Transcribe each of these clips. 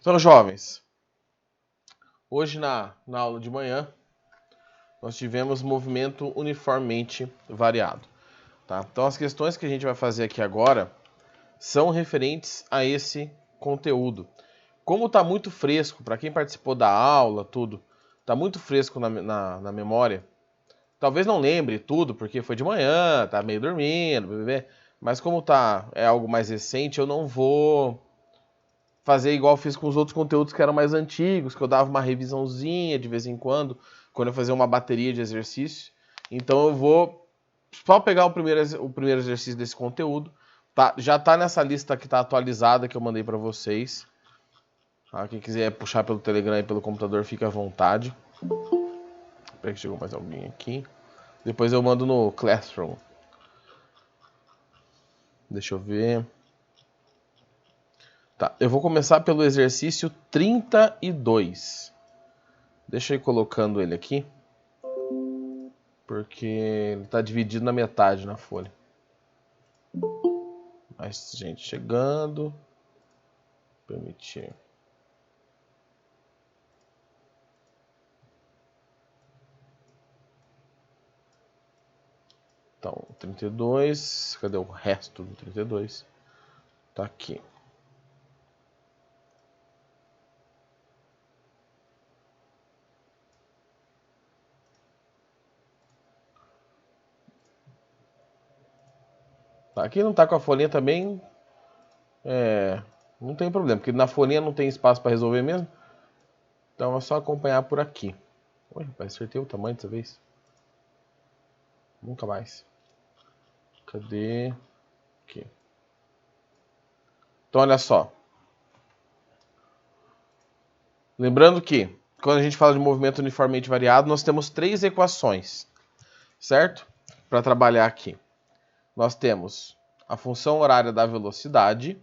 Então, jovens, hoje na aula de manhã, nós tivemos movimento uniformemente variado. Tá? Então, as questões que a gente vai fazer aqui agora são referentes a esse conteúdo. Como está muito fresco, para quem participou da aula, tudo, está muito fresco na memória, talvez não lembre tudo, porque foi de manhã, tá meio dormindo, mas como é algo mais recente, eu não vou fazer igual eu fiz com os outros conteúdos que eram mais antigos, que eu dava uma revisãozinha de vez em quando eu fazia uma bateria de exercício. Então eu vou só pegar o primeiro exercício desse conteúdo. Tá? Já está nessa lista que está atualizada que eu mandei para vocês. Tá? Quem quiser puxar pelo Telegram e pelo computador, fica à vontade. Espera que chegou mais alguém aqui. Depois eu mando no Classroom. Deixa eu ver. Tá, eu vou começar pelo exercício 32. Deixa eu ir colocando ele aqui. Porque ele está dividido na metade na folha. Mais gente chegando. Permitir. Então, 32. Cadê o resto do 32? Tá aqui. Aqui não tá com a folhinha também. Não tem problema, porque na folhinha não tem espaço para resolver mesmo. Então é só acompanhar por aqui. Oi, rapaz, acertei o tamanho dessa vez. Nunca mais. Cadê? Aqui. Então olha só. Lembrando que, quando a gente fala de movimento uniformemente variado, nós temos 3 equações, certo? Para trabalhar aqui. Nós temos a função horária da velocidade,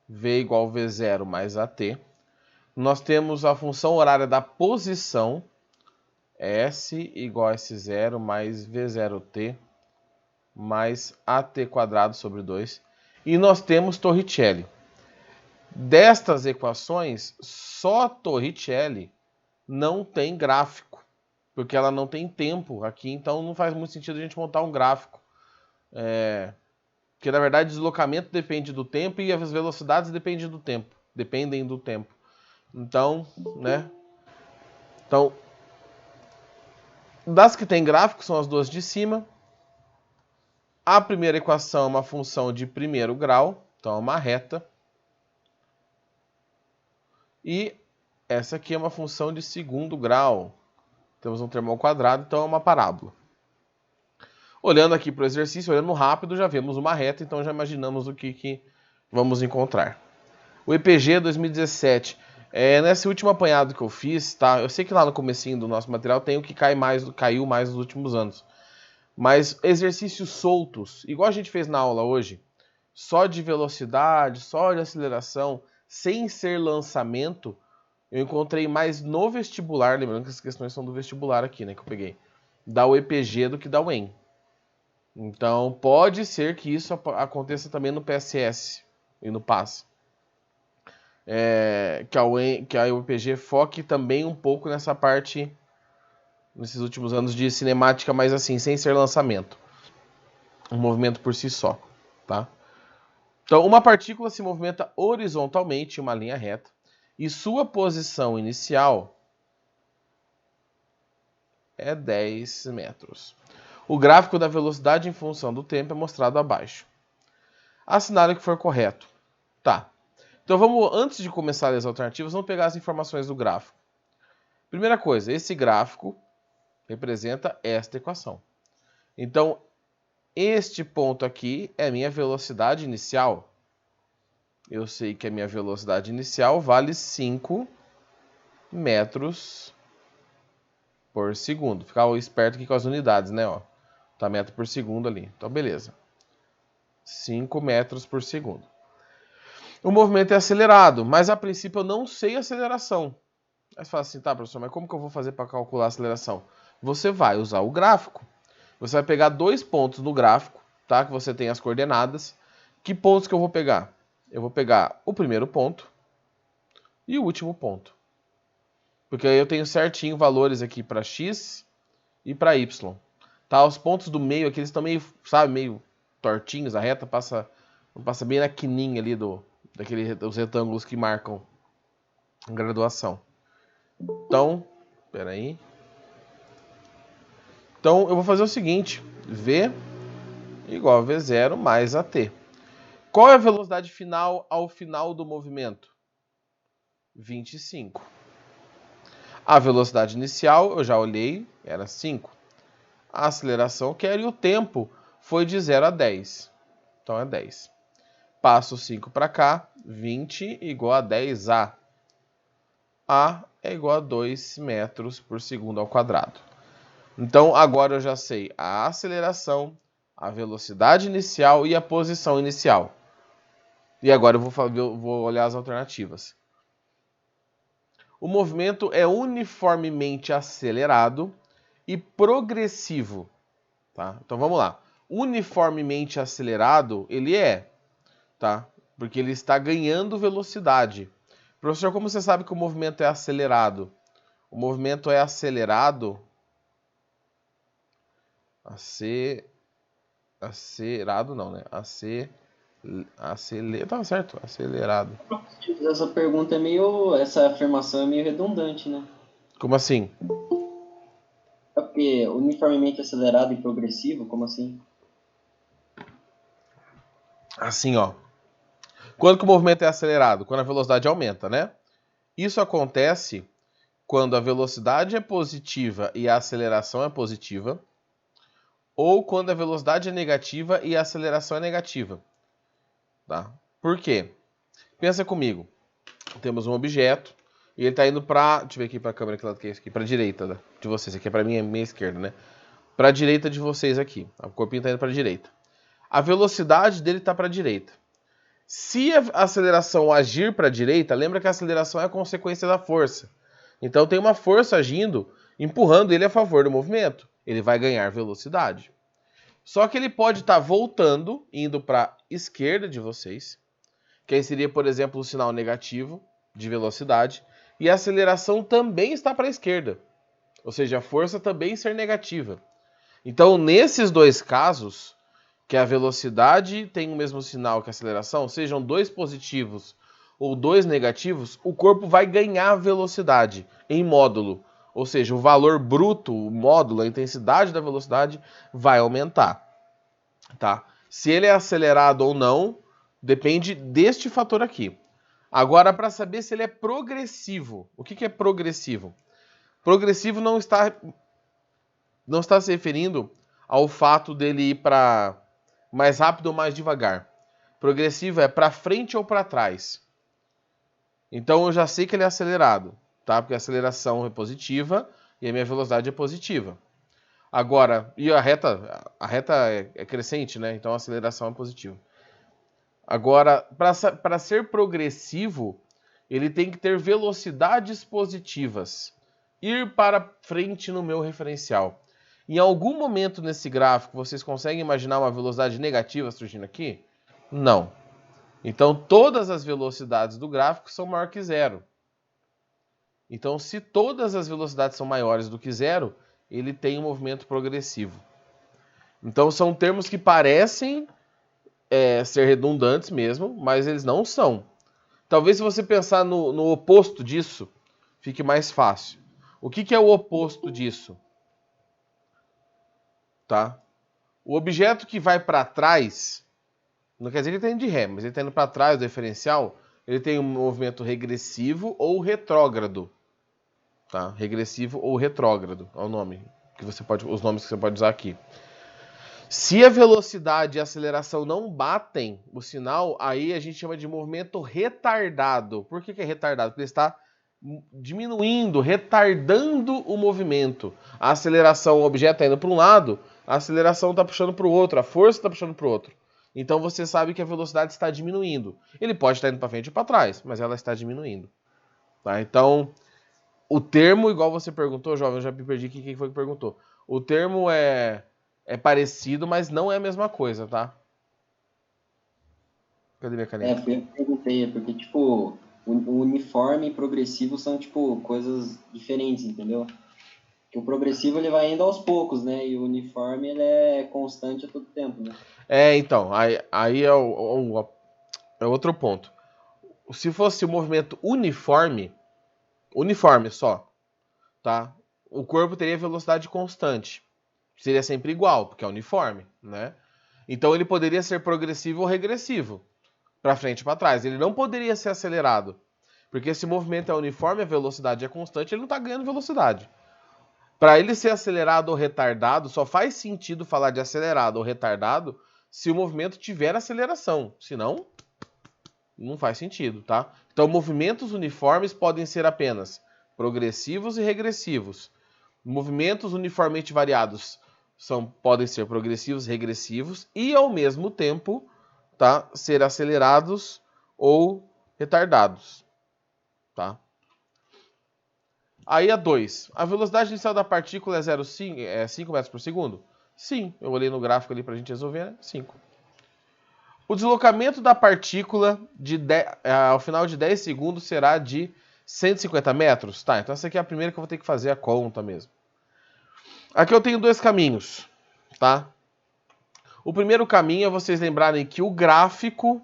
V igual a V0 mais AT. Nós temos a função horária da posição, S igual a S0 mais V0T mais AT quadrado sobre 2. E nós temos Torricelli. Destas equações, só Torricelli não tem gráfico, porque ela não tem tempo aqui, então não faz muito sentido a gente montar um gráfico. Porque na verdade o deslocamento depende do tempo e as velocidades dependem do tempo. Então, né? Então, das que tem gráfico são as duas de cima. A primeira equação é uma função de primeiro grau, então é uma reta. E essa aqui é uma função de segundo grau. Temos um termo ao quadrado, então é uma parábola. Olhando aqui para o exercício, olhando rápido, já vemos uma reta, então já imaginamos o que vamos encontrar. O EPG 2017. Nesse último apanhado que eu fiz, tá? Eu sei que lá no comecinho do nosso material tem o que caiu mais nos últimos anos. Mas exercícios soltos, igual a gente fez na aula hoje, só de velocidade, só de aceleração, sem ser lançamento, eu encontrei mais no vestibular, lembrando que as questões são do vestibular aqui, né, que eu peguei, da UEPG do que da UEM. Então, pode ser que isso aconteça também no PSS e no PAS. Que a UEPG foque também um pouco nessa parte, nesses últimos anos, de cinemática, mas assim, sem ser lançamento. Um movimento por si só, tá? Então, uma partícula se movimenta horizontalmente em uma linha reta e sua posição inicial é 10 metros. O gráfico da velocidade em função do tempo é mostrado abaixo. Assinale o que for correto. Tá. Então vamos, antes de começar as alternativas, vamos pegar as informações do gráfico. Primeira coisa, esse gráfico representa esta equação. Então, este ponto aqui é a minha velocidade inicial. Eu sei que a minha velocidade inicial vale 5 metros por segundo. Ficar esperto aqui com as unidades, né? Ó. Tá metro por segundo ali. Então, beleza. 5 metros por segundo. O movimento é acelerado, mas a princípio eu não sei a aceleração. Aí você fala assim, tá, professor, mas como que eu vou fazer para calcular a aceleração? Você vai usar o gráfico. Você vai pegar 2 pontos no gráfico, tá? Que você tem as coordenadas. Que pontos que eu vou pegar? Eu vou pegar o primeiro ponto e o último ponto. Porque aí eu tenho certinho valores aqui para x e para y. Tá? Os pontos do meio aqui, eles estão meio, sabe, meio tortinhos. A reta passa bem na quininha ali dos retângulos que marcam a graduação. Então, peraí. Então, eu vou fazer o seguinte. V igual a V0 mais AT. Qual é a velocidade final ao final do movimento? 25. A velocidade inicial, eu já olhei, era 5. A aceleração eu quero e o tempo foi de 0 a 10. Então é 10. Passo 5 para cá, 20 igual a 10A. A é igual a 2 metros por segundo ao quadrado. Então agora eu já sei a aceleração, a velocidade inicial e a posição inicial. E agora eu vou olhar as alternativas. O movimento é uniformemente acelerado e progressivo. Tá? Então vamos lá. Uniformemente acelerado, ele é, tá? Porque ele está ganhando velocidade. Professor, como você sabe que o movimento é acelerado? O movimento é acelerado... Acelerado não, né? Tá certo, acelerado. Essa pergunta é meio... Essa afirmação é meio redundante, né? Como assim? É porque uniformemente acelerado e progressivo, como assim? Assim, ó. Quando que o movimento é acelerado? Quando a velocidade aumenta, né? Isso acontece quando a velocidade é positiva e a aceleração é positiva, ou quando a velocidade é negativa e a aceleração é negativa. Tá? Por quê? Pensa comigo. Temos um objeto e ele está indo para... Deixa eu ver aqui para a câmera que lado que é isso aqui. Para a direita de vocês. Aqui é para mim, é minha esquerda, né? Para a direita de vocês aqui. O corpinho está indo para a direita. A velocidade dele está para a direita. Se a aceleração agir para a direita, lembra que a aceleração é a consequência da força. Então tem uma força agindo, empurrando ele a favor do movimento. Ele vai ganhar velocidade. Só que ele pode estar voltando, indo para a esquerda de vocês, que aí seria, por exemplo, o sinal negativo de velocidade, e a aceleração também está para a esquerda, ou seja, a força também ser negativa. Então, nesses dois casos, que a velocidade tem o mesmo sinal que a aceleração, sejam dois positivos ou dois negativos, o corpo vai ganhar velocidade em módulo. Ou seja, o valor bruto, o módulo, a intensidade da velocidade vai aumentar. Tá? Se ele é acelerado ou não, depende deste fator aqui. Agora, para saber se ele é progressivo. O que é progressivo? Progressivo não está se referindo ao fato dele ir para mais rápido ou mais devagar. Progressivo é para frente ou para trás. Então eu já sei que ele é acelerado, tá? Porque a aceleração é positiva e a minha velocidade é positiva. Agora, e a reta é crescente, né? Então a aceleração é positiva. Agora, para ser progressivo, ele tem que ter velocidades positivas. Ir para frente no meu referencial. Em algum momento nesse gráfico, vocês conseguem imaginar uma velocidade negativa surgindo aqui? Não. Então, todas as velocidades do gráfico são maior que zero. Então, se todas as velocidades são maiores do que zero, ele tem um movimento progressivo. Então, são termos que parecem ser redundantes mesmo, mas eles não são. Talvez se você pensar no oposto disso, fique mais fácil. O que é o oposto disso? Tá? O objeto que vai para trás, não quer dizer que ele está indo de ré, mas ele está indo para trás do diferencial, ele tem um movimento regressivo ou retrógrado. Tá? Regressivo ou retrógrado é o nome os nomes que você pode usar aqui. Se a velocidade e a aceleração não batem o sinal, aí a gente chama de movimento retardado. Por que é retardado? Porque ele está diminuindo, retardando o movimento. A aceleração, o objeto está indo para um lado, a aceleração está puxando para o outro, a força está puxando para o outro. Então você sabe que a velocidade está diminuindo. Ele pode estar indo para frente ou para trás, mas ela está diminuindo. Tá? Então, o termo, igual você perguntou, jovem, eu já me perdi aqui quem foi que perguntou. O termo é parecido, mas não é a mesma coisa, tá? Cadê minha caneta? Eu perguntei, porque, tipo, O uniforme e progressivo são, tipo, coisas diferentes, entendeu? Porque o progressivo ele vai indo aos poucos, né? E o uniforme ele é constante a todo tempo, né? Então, aí é outro ponto. Se fosse o movimento uniforme só, tá? O corpo teria velocidade constante. Seria sempre igual, porque é uniforme, né? Então ele poderia ser progressivo ou regressivo, para frente e para trás. Ele não poderia ser acelerado, porque se o movimento é uniforme, a velocidade é constante, ele não está ganhando velocidade. Para ele ser acelerado ou retardado, só faz sentido falar de acelerado ou retardado se o movimento tiver aceleração. Senão, não faz sentido, tá? Então, movimentos uniformes podem ser apenas progressivos e regressivos. Movimentos uniformemente variados podem ser progressivos, regressivos e, ao mesmo tempo, tá, ser acelerados ou retardados. Tá? Aí a 2. A velocidade inicial da partícula é 5 metros por segundo? Sim, eu olhei no gráfico ali para a gente resolver, né? 5. O deslocamento da partícula ao final de 10 segundos será de 150 metros? Tá, então essa aqui é a primeira que eu vou ter que fazer a conta mesmo. Aqui eu tenho dois caminhos, tá? O primeiro caminho é vocês lembrarem que o gráfico...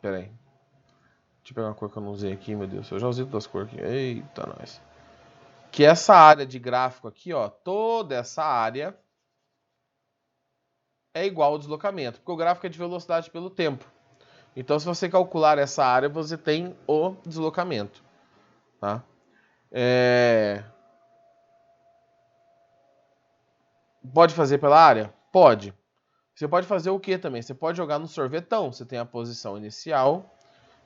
Pera aí. Deixa eu pegar uma cor que eu não usei aqui, meu Deus. Eu já usei duas cores aqui. Eita, nós. Que essa área de gráfico aqui, ó, toda essa área é igual ao deslocamento, porque o gráfico é de velocidade pelo tempo. Então, se você calcular essa área, você tem o deslocamento. Tá? Pode fazer pela área? Pode. Você pode fazer o que também? Você pode jogar no sorvetão. Você tem a posição inicial,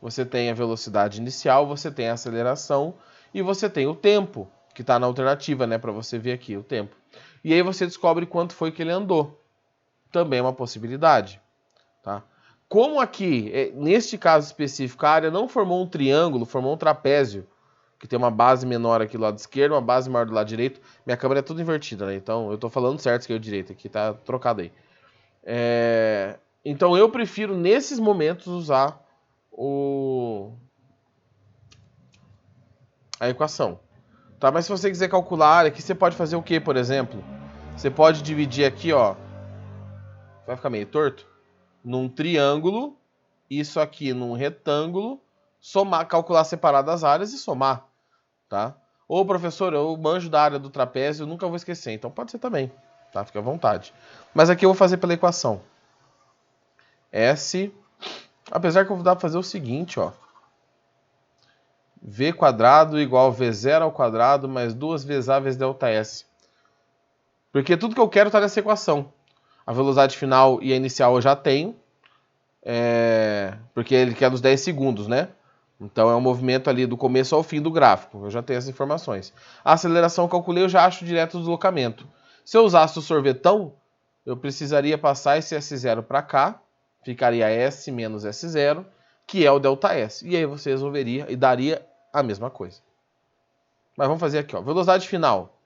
você tem a velocidade inicial, você tem a aceleração e você tem o tempo, que está na alternativa, né? Para você ver aqui o tempo. E aí você descobre quanto foi que ele andou. Também é uma possibilidade. Tá? Como aqui, neste caso específico, a área não formou um triângulo, formou um trapézio, que tem uma base menor aqui do lado esquerdo, uma base maior do lado direito. Minha câmera é tudo invertida, né? Então eu tô falando certo esquerdo e direito aqui, tá trocado aí. Então eu prefiro, nesses momentos, usar a equação. Tá? Mas se você quiser calcular a área, aqui você pode fazer o que, por exemplo? Você pode dividir aqui, ó. Vai ficar meio torto? Num triângulo, isso aqui num retângulo, somar, calcular separado as áreas e somar, tá? Ô, professor, eu manjo da área do trapézio, eu nunca vou esquecer, então pode ser também, tá? Fica à vontade. Mas aqui eu vou fazer pela equação. S, apesar que eu vou dar para fazer o seguinte, ó. V quadrado igual V0 ao quadrado mais 2 vezes A vezes delta S. Porque tudo que eu quero está nessa equação. A velocidade final e a inicial eu já tenho, porque ele quer dos 10 segundos, né? Então é um movimento ali do começo ao fim do gráfico. Eu já tenho essas informações. A aceleração eu calculei, eu já acho direto o deslocamento. Se eu usasse o sorvetão, eu precisaria passar esse S0 para cá. Ficaria S menos S0, que é o ΔS. E aí você resolveria e daria a mesma coisa. Mas vamos fazer aqui, ó. Velocidade final,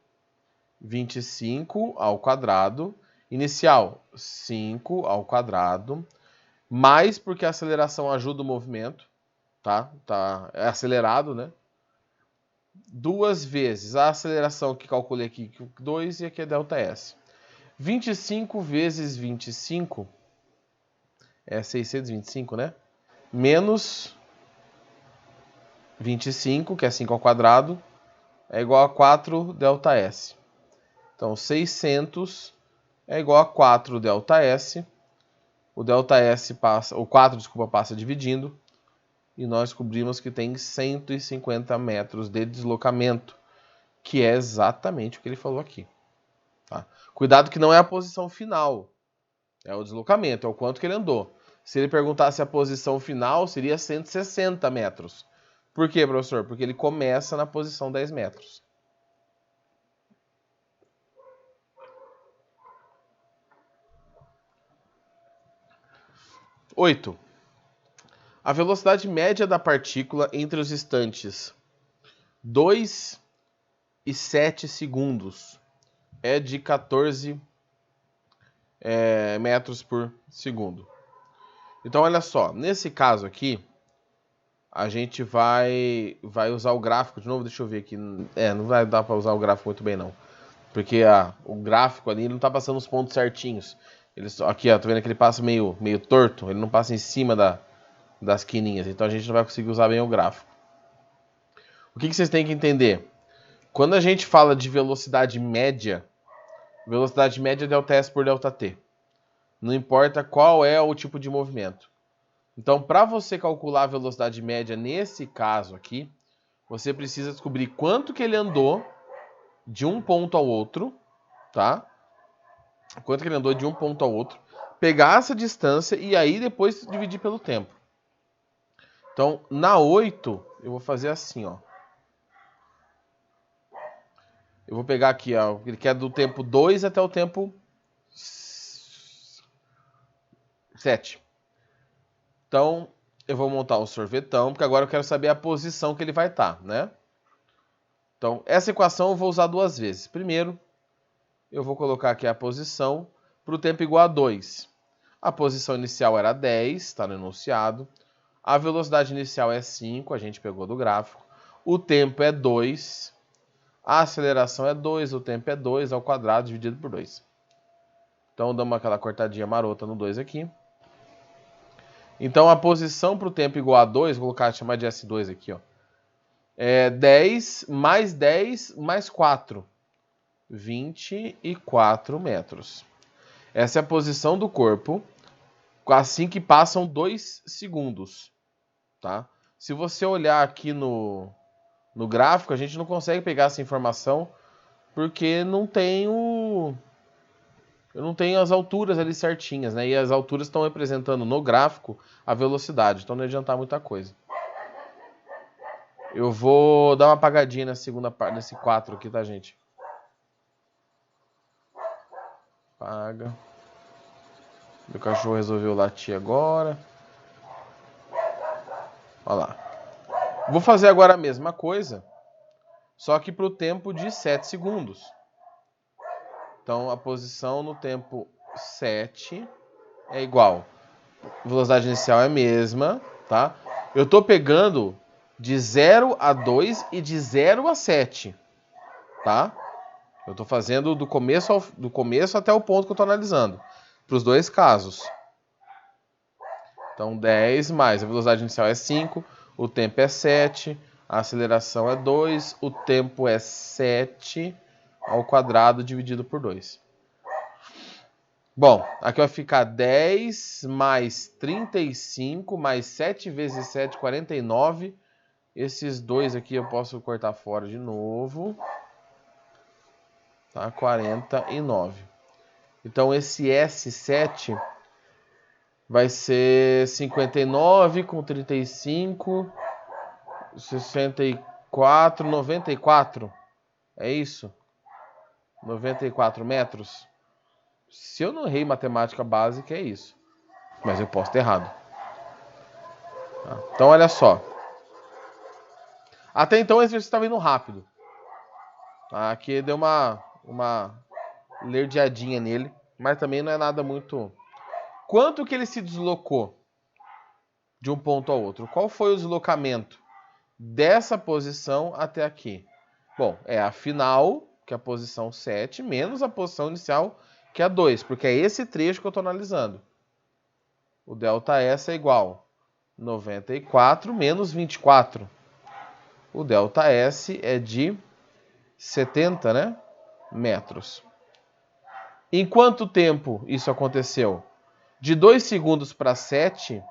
25 ao quadrado. Inicial, 5 ao quadrado. Mais porque a aceleração ajuda o movimento. Tá? É acelerado, né? 2 vezes a aceleração que calculei aqui, 2, e aqui é ΔS. 25 vezes 25 é 625, né? Menos 25, que é 5 ao quadrado, é igual a 4 ΔS. Então, 600 é igual a 4 ΔS. O ΔS passa, o 4, desculpa, passa dividindo. E nós descobrimos que tem 150 metros de deslocamento, que é exatamente o que ele falou aqui. Tá? Cuidado que não é a posição final, é o deslocamento, é o quanto que ele andou. Se ele perguntasse a posição final, seria 160 metros. Por quê, professor? Porque ele começa na posição 10 metros. Oito. A velocidade média da partícula entre os instantes 2 e 7 segundos é de 14 metros por segundo. Então, olha só, nesse caso aqui, a gente vai usar o gráfico de novo, deixa eu ver aqui. Não vai dar para usar o gráfico muito bem, não. Porque o gráfico ali não tá passando os pontos certinhos. Aqui, ó, tá vendo que ele passa meio torto? Ele não passa em cima das quininhas. Então a gente não vai conseguir usar bem o gráfico. O que vocês têm que entender? Quando a gente fala de velocidade média é delta S por delta T. Não importa qual é o tipo de movimento. Então, para você calcular a velocidade média nesse caso aqui, você precisa descobrir quanto que ele andou de um ponto ao outro, tá? Quanto que ele andou de um ponto ao outro, pegar essa distância e aí depois dividir pelo tempo. Então, na 8, eu vou fazer assim, ó. Eu vou pegar aqui, ó, ele quer do tempo 2 até o tempo 7. Então, eu vou montar o sorvetão, porque agora eu quero saber a posição que ele vai estar, né? Então, essa equação eu vou usar duas vezes. Primeiro, eu vou colocar aqui a posição para o tempo igual a 2. A posição inicial era 10, está no enunciado. A velocidade inicial é 5, a gente pegou do gráfico. O tempo é 2. A aceleração é 2, o tempo é 2 ao quadrado dividido por 2. Então, damos aquela cortadinha marota no 2 aqui. Então, a posição para o tempo igual a 2, vou colocar, chamar de S2 aqui, ó. É 10 mais 4. 24 metros. Essa é a posição do corpo assim que passam 2 segundos, tá? Se você olhar aqui no gráfico, a gente não consegue pegar essa informação porque eu não tenho as alturas ali certinhas, né? E as alturas estão representando no gráfico a velocidade, então não adianta muita coisa. Eu vou dar uma apagadinha na segunda parte, nesse 4 aqui, tá, gente? Apaga. Meu cachorro resolveu latir agora. Olha lá. Vou fazer agora a mesma coisa, só que para o tempo de 7 segundos. Então, a posição no tempo 7 é igual. A velocidade inicial é a mesma, tá? Eu estou pegando de 0 a 2 e de 0 a 7, tá? Eu estou fazendo do começo até o ponto que eu estou analisando, para os dois casos. Então, 10 mais a velocidade inicial é 5, o tempo é 7, a aceleração é 2, o tempo é 7 ao quadrado dividido por 2. Bom, aqui vai ficar 10 mais 35 mais 7 vezes 7, 49. Esses dois aqui eu posso cortar fora de novo. Tá? 49. Então, esse S7 vai ser 59 com 35, 64, 94. É isso? 94 metros? Se eu não errei matemática básica, é isso. Mas eu posso ter errado. Então, olha só. Até então, esse exercício estava indo rápido. Aqui deu uma lerdeadinha nele, mas também não é nada muito... Quanto que ele se deslocou de um ponto ao outro? Qual foi o deslocamento dessa posição até aqui? Bom, é a final, que é a posição 7, menos a posição inicial, que é a 2, porque é esse trecho que eu estou analisando. O ΔS é igual a 94 menos 24. O ΔS é de 70, né? Metros. Em quanto tempo isso aconteceu? De 2 segundos para 7,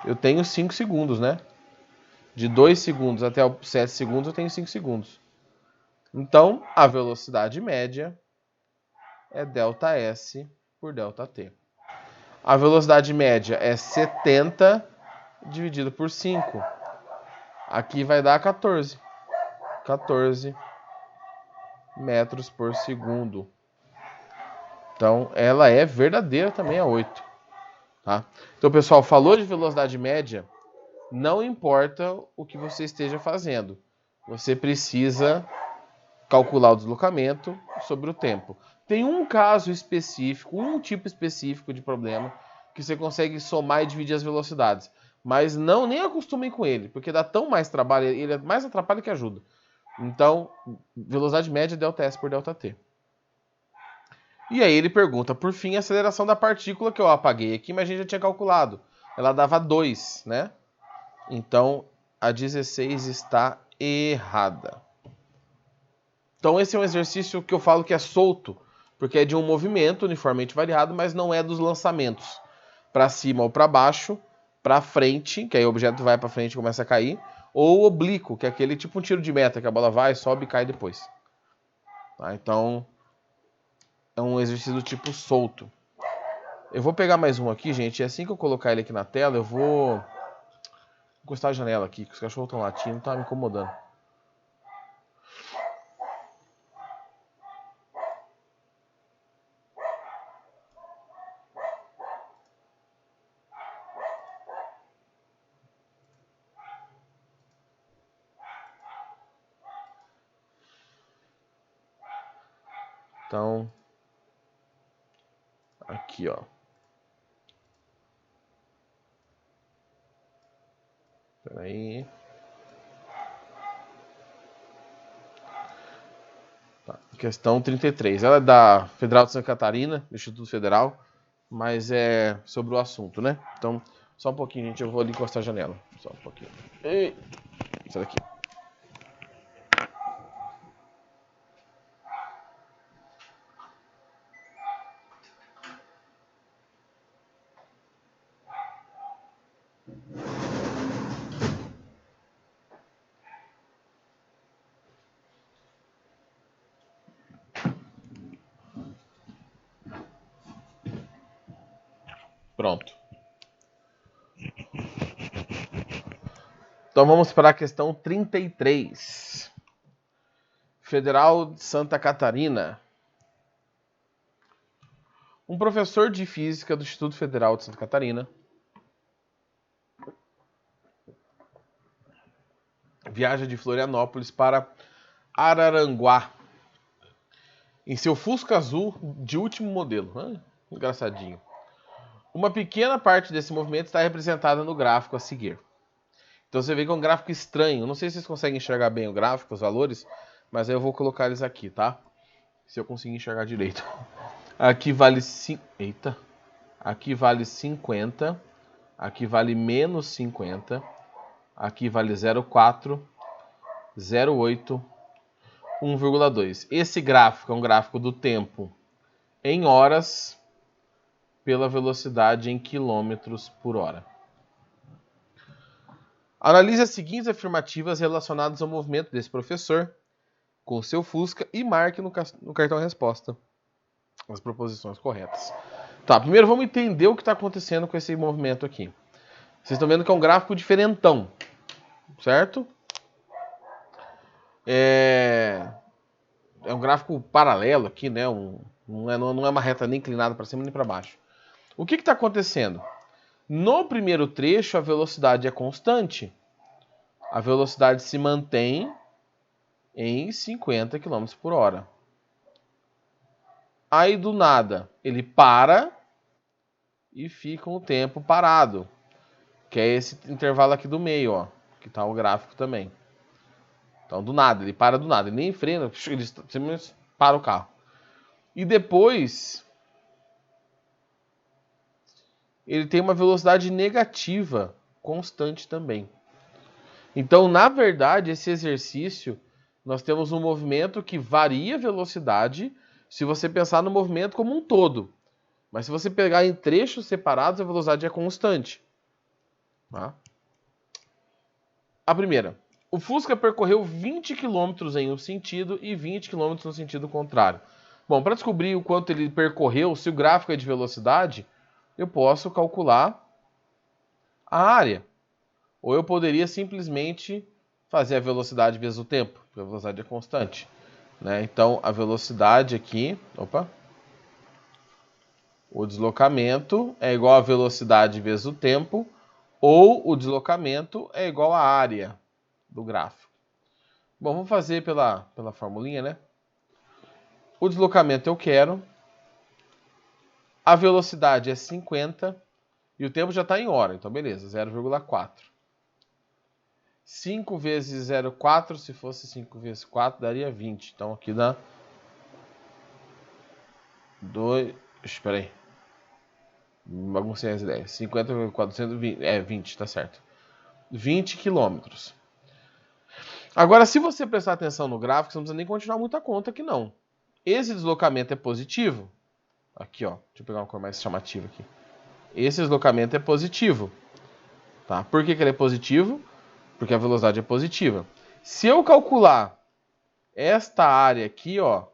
eu tenho 5 segundos, né? De 2 segundos até 7 segundos, eu tenho 5 segundos. Então, a velocidade média é ΔS por ΔT. A velocidade média é 70 dividido por 5. Aqui vai dar 14. 14 metros por segundo. Então, ela é verdadeira também a 8. Tá? Então, pessoal, falou de velocidade média, não importa o que você esteja fazendo. Você precisa calcular o deslocamento sobre o tempo. Tem um caso específico, um tipo específico de problema que você consegue somar e dividir as velocidades. Mas não, nem acostumem com ele, porque dá tão mais trabalho, ele é mais atrapalha que ajuda. Então, velocidade média ΔS por ΔT. E aí ele pergunta, por fim, a aceleração da partícula, que eu apaguei aqui, mas a gente já tinha calculado. Ela dava 2, né? Então, a 16 está errada. Então, esse é um exercício que eu falo que é solto, porque é de um movimento uniformemente variado, mas não é dos lançamentos. Para cima ou para baixo, para frente, que aí o objeto vai para frente e começa a cair, ou oblíquo, que é aquele tipo um tiro de meta, que a bola vai, sobe e cai depois. Tá? Então, é um exercício do tipo solto. Eu vou pegar mais um aqui, gente, e assim que eu colocar ele aqui na tela, eu vou encostar a janela aqui, que os cachorros estão latindo, tá me incomodando. Então, aqui, ó. Peraí. Tá. Questão 33. Ela é da Federal de Santa Catarina, do Instituto Federal, mas é sobre o assunto, né? Então, só um pouquinho, gente. Eu vou ali encostar a janela. Só um pouquinho. Ei, isso daqui. Pronto. Então vamos para a questão 33. Federal de Santa Catarina. Um professor de física do Instituto Federal de Santa Catarina viaja de Florianópolis para Araranguá em seu Fusca Azul de último modelo. Engraçadinho. Uma pequena parte desse movimento está representada no gráfico a seguir. Então você vê que é um gráfico estranho. Não sei se vocês conseguem enxergar bem o gráfico, os valores, mas aí eu vou colocar eles aqui, tá? Se eu conseguir enxergar direito. Aqui vale... Eita! Aqui vale 50. Aqui vale menos 50. Aqui vale 0,4, 0,8, 1,2. Esse gráfico é um gráfico do tempo em horas pela velocidade em quilômetros por hora. Analise as seguintes afirmativas relacionadas ao movimento desse professor com seu Fusca e marque no cartão resposta as proposições corretas. Tá, primeiro vamos entender o que está acontecendo com esse movimento aqui. Vocês estão vendo que é um gráfico diferentão, certo? É um gráfico paralelo aqui, né? Não é uma reta nem inclinada para cima nem para baixo. O que está acontecendo? No primeiro trecho, a velocidade é constante. A velocidade se mantém em 50 km por hora. Aí, do nada, ele para e fica um tempo parado. Que é esse intervalo aqui do meio, ó. Que está o gráfico também. Então, do nada, ele para do nada. Ele nem frena, ele simplesmente para o carro. E depois, ele tem uma velocidade negativa constante também. Então, na verdade, esse exercício, nós temos um movimento que varia a velocidade se você pensar no movimento como um todo. Mas se você pegar em trechos separados, a velocidade é constante. Tá? A primeira. O Fusca percorreu 20 km em um sentido e 20 km no sentido contrário. Bom, para descobrir o quanto ele percorreu, se o gráfico é de velocidade, eu posso calcular a área. Ou eu poderia simplesmente fazer a velocidade vezes o tempo, porque a velocidade é constante. Né? Então, a velocidade aqui... O deslocamento é igual a velocidade vezes o tempo, ou o deslocamento é igual à área do gráfico. Bom, vamos fazer pela formulinha, né? O deslocamento eu quero. A velocidade é 50. E o tempo já está em hora. Então, beleza. 0,4. 5 vezes 0,4. Se fosse 5 vezes 4, daria 20. Então, aqui dá... 2... Espera aí. Baguncei as ideias. 50, 420... 20, tá certo. 20 quilômetros. Agora, se você prestar atenção no gráfico, você não precisa nem continuar muita conta aqui, não. Esse deslocamento é positivo. Aqui, ó. Deixa eu pegar uma cor mais chamativa aqui. Esse deslocamento é positivo. Tá? Por que ele é positivo? Porque a velocidade é positiva. Se eu calcular esta área aqui, ó,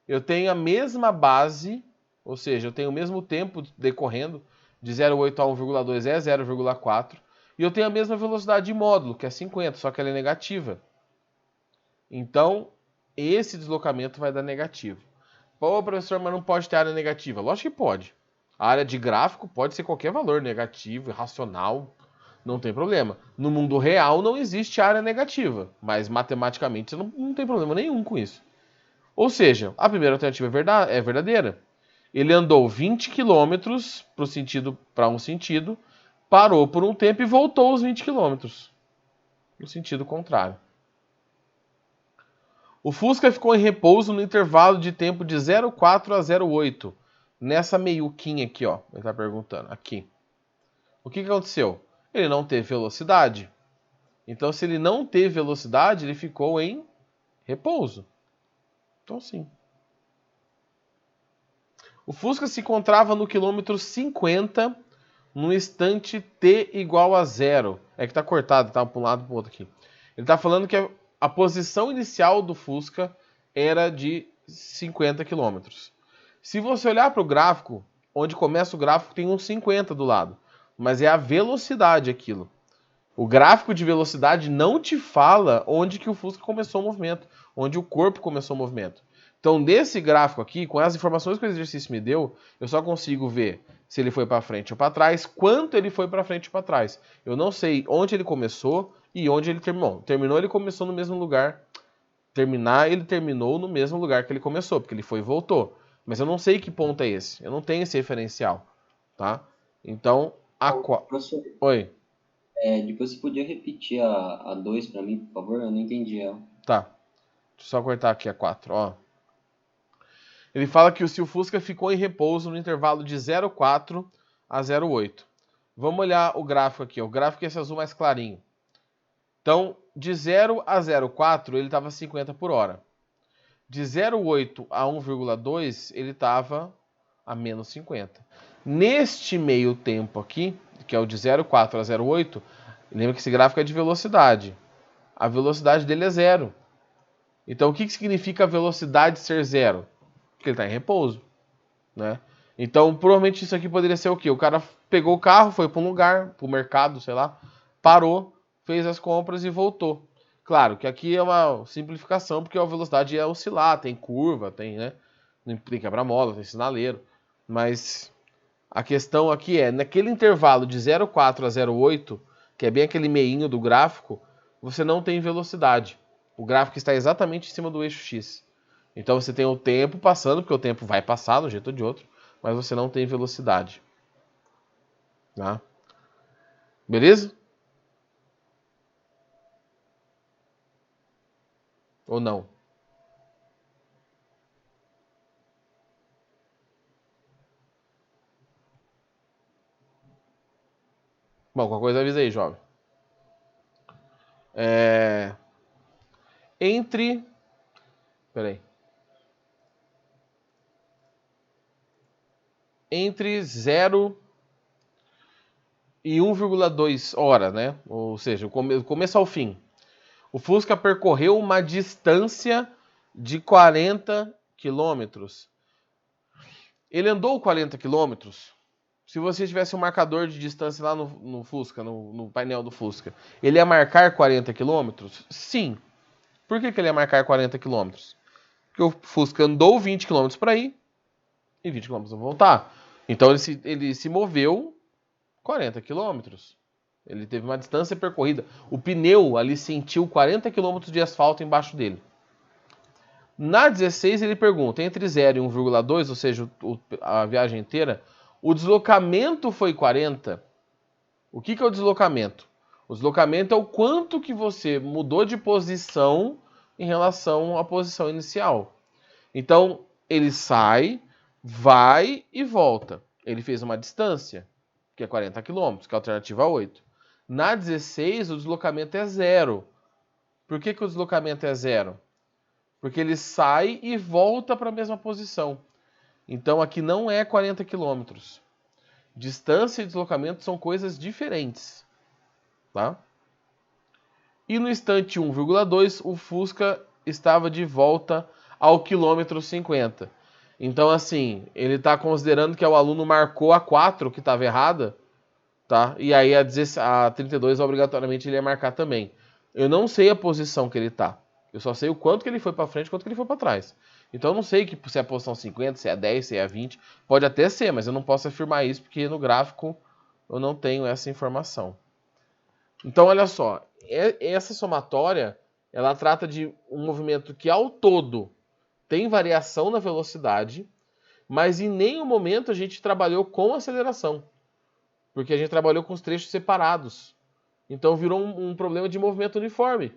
eu tenho a mesma base, ou seja, eu tenho o mesmo tempo decorrendo, de 0,8 a 1,2 é 0,4, e eu tenho a mesma velocidade de módulo, que é 50, só que ela é negativa. Então, esse deslocamento vai dar negativo. Pô, professor, mas não pode ter área negativa. Lógico que pode. A área de gráfico pode ser qualquer valor negativo, irracional, não tem problema. No mundo real não existe área negativa, mas matematicamente você não tem problema nenhum com isso. Ou seja, a primeira alternativa é verdadeira. Ele andou 20 km para um sentido, parou por um tempo e voltou os 20 km no sentido contrário. O Fusca ficou em repouso no intervalo de tempo de 0,4 a 0,8. Nessa meiuquinha aqui, ó. Ele está perguntando. Aqui. O que aconteceu? Ele não teve velocidade. Então, se ele não teve velocidade, ele ficou em repouso. Então, sim. O Fusca se encontrava no quilômetro 50, no instante t igual a 0. É que tá cortado, tá para um lado e para o outro aqui. Ele tá falando que a posição inicial do Fusca era de 50 km. Se você olhar para o gráfico, onde começa o gráfico tem um 50 do lado. Mas é a velocidade aquilo. O gráfico de velocidade não te fala onde que o Fusca começou o movimento, onde o corpo começou o movimento. Então, nesse gráfico aqui, com as informações que o exercício me deu, eu só consigo ver se ele foi para frente ou para trás, quanto ele foi para frente ou para trás. Eu não sei onde ele começou e onde ele terminou. Terminou, ele começou no mesmo lugar. Terminar, ele terminou no mesmo lugar que ele começou, porque ele foi e voltou. Mas eu não sei que ponto é esse. Eu não tenho esse referencial, tá? Então, Professor, Oi. depois você podia repetir a 2 para mim, por favor? Eu não entendi ela. Tá. Deixa eu só cortar aqui a 4, ó. Ele fala que o Fusca ficou em repouso no intervalo de 0,4 a 0,8. Vamos olhar o gráfico aqui. O gráfico é esse azul mais clarinho. Então, de 0 a 0,4 ele estava 50 por hora. De 0,8 a 1,2 ele estava a menos 50. Neste meio tempo aqui, que é o de 0,4 a 0,8, lembra que esse gráfico é de velocidade. A velocidade dele é 0. Então, o que significa a velocidade ser 0? Porque ele está em repouso, né? Então, provavelmente isso aqui poderia ser o quê? O cara pegou o carro, foi para um lugar, para o mercado, sei lá, parou, fez as compras e voltou. Claro que aqui é uma simplificação, porque a velocidade é oscilar, tem curva, tem, né? Tem quebra-mola, tem sinaleiro. Mas a questão aqui é, naquele intervalo de 0,4 a 0,8, que é bem aquele meinho do gráfico, você não tem velocidade. O gráfico está exatamente em cima do eixo X. Então você tem o tempo passando, porque o tempo vai passar de um jeito ou de outro, mas você não tem velocidade. Tá? Beleza? Ou não? Bom, qualquer coisa avisa aí, jovem. Entre... Peraí. Entre 0 e 1,2 hora, né? Ou seja, o começo ao fim. O Fusca percorreu uma distância de 40 quilômetros. Ele andou 40 quilômetros? Se você tivesse um marcador de distância lá no Fusca, no painel do Fusca, ele ia marcar 40 quilômetros? Sim. Por que ele ia marcar 40 quilômetros? Porque o Fusca andou 20 quilômetros para ir e 20 quilômetros para voltar. Então ele se moveu 40 quilômetros. Ele teve uma distância percorrida. O pneu ali sentiu 40 quilômetros de asfalto embaixo dele. Na 16 ele pergunta, entre 0 e 1,2, ou seja, a viagem inteira, o deslocamento foi 40? O que é o deslocamento? O deslocamento é o quanto que você mudou de posição em relação à posição inicial. Então, ele sai, vai e volta. Ele fez uma distância, que é 40 km, que é a alternativa 8. Na 16, o deslocamento é 0. Por que o deslocamento é 0? Porque ele sai e volta para a mesma posição. Então, aqui não é 40 km. Distância e deslocamento são coisas diferentes. Tá? E no instante 1,2, o Fusca estava de volta ao quilômetro 50. Então, assim, ele está considerando que o aluno marcou a 4, que estava errada, tá? E aí a 32, obrigatoriamente, ele ia marcar também. Eu não sei a posição que ele está. Eu só sei o quanto que ele foi para frente e quanto que ele foi para trás. Então, eu não sei se é a posição 50, se é a 10, se é a 20. Pode até ser, mas eu não posso afirmar isso, porque no gráfico eu não tenho essa informação. Então, olha só, essa somatória, ela trata de um movimento que, ao todo, tem variação na velocidade, mas em nenhum momento a gente trabalhou com aceleração, porque a gente trabalhou com os trechos separados. Então, virou um problema de movimento uniforme.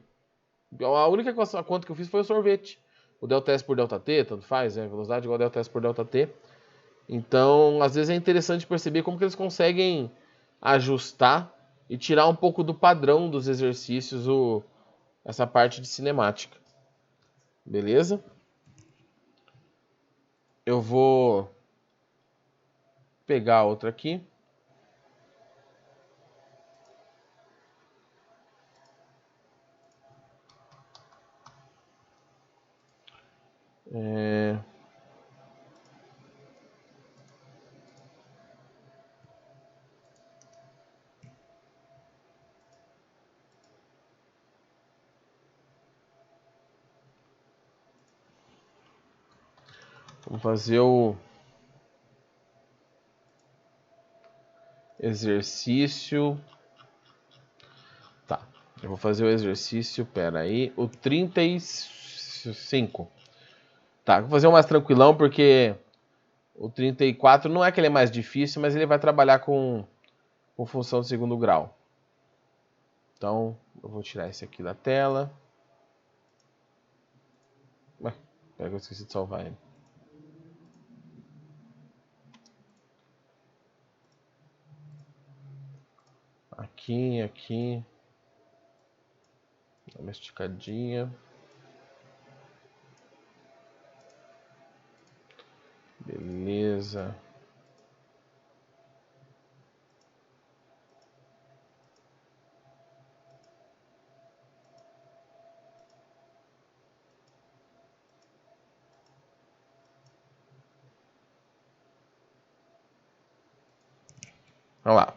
A única conta que eu fiz foi o sorvete. O ΔS por ΔT, tanto faz, né? Velocidade igual a ΔS por ΔT. Então, às vezes é interessante perceber como que eles conseguem ajustar e tirar um pouco do padrão dos exercícios essa parte de cinemática. Beleza? Eu vou pegar outra aqui. Vamos fazer o exercício. Tá, eu vou fazer o exercício, pera aí, o 35. Tá, vou fazer o mais tranquilão, porque o 34 não é que ele é mais difícil, mas ele vai trabalhar com função de segundo grau. Então, eu vou tirar esse aqui da tela. Ué, pera que eu esqueci de salvar ele. Aqui. Dá uma esticadinha. Beleza. Vamos lá.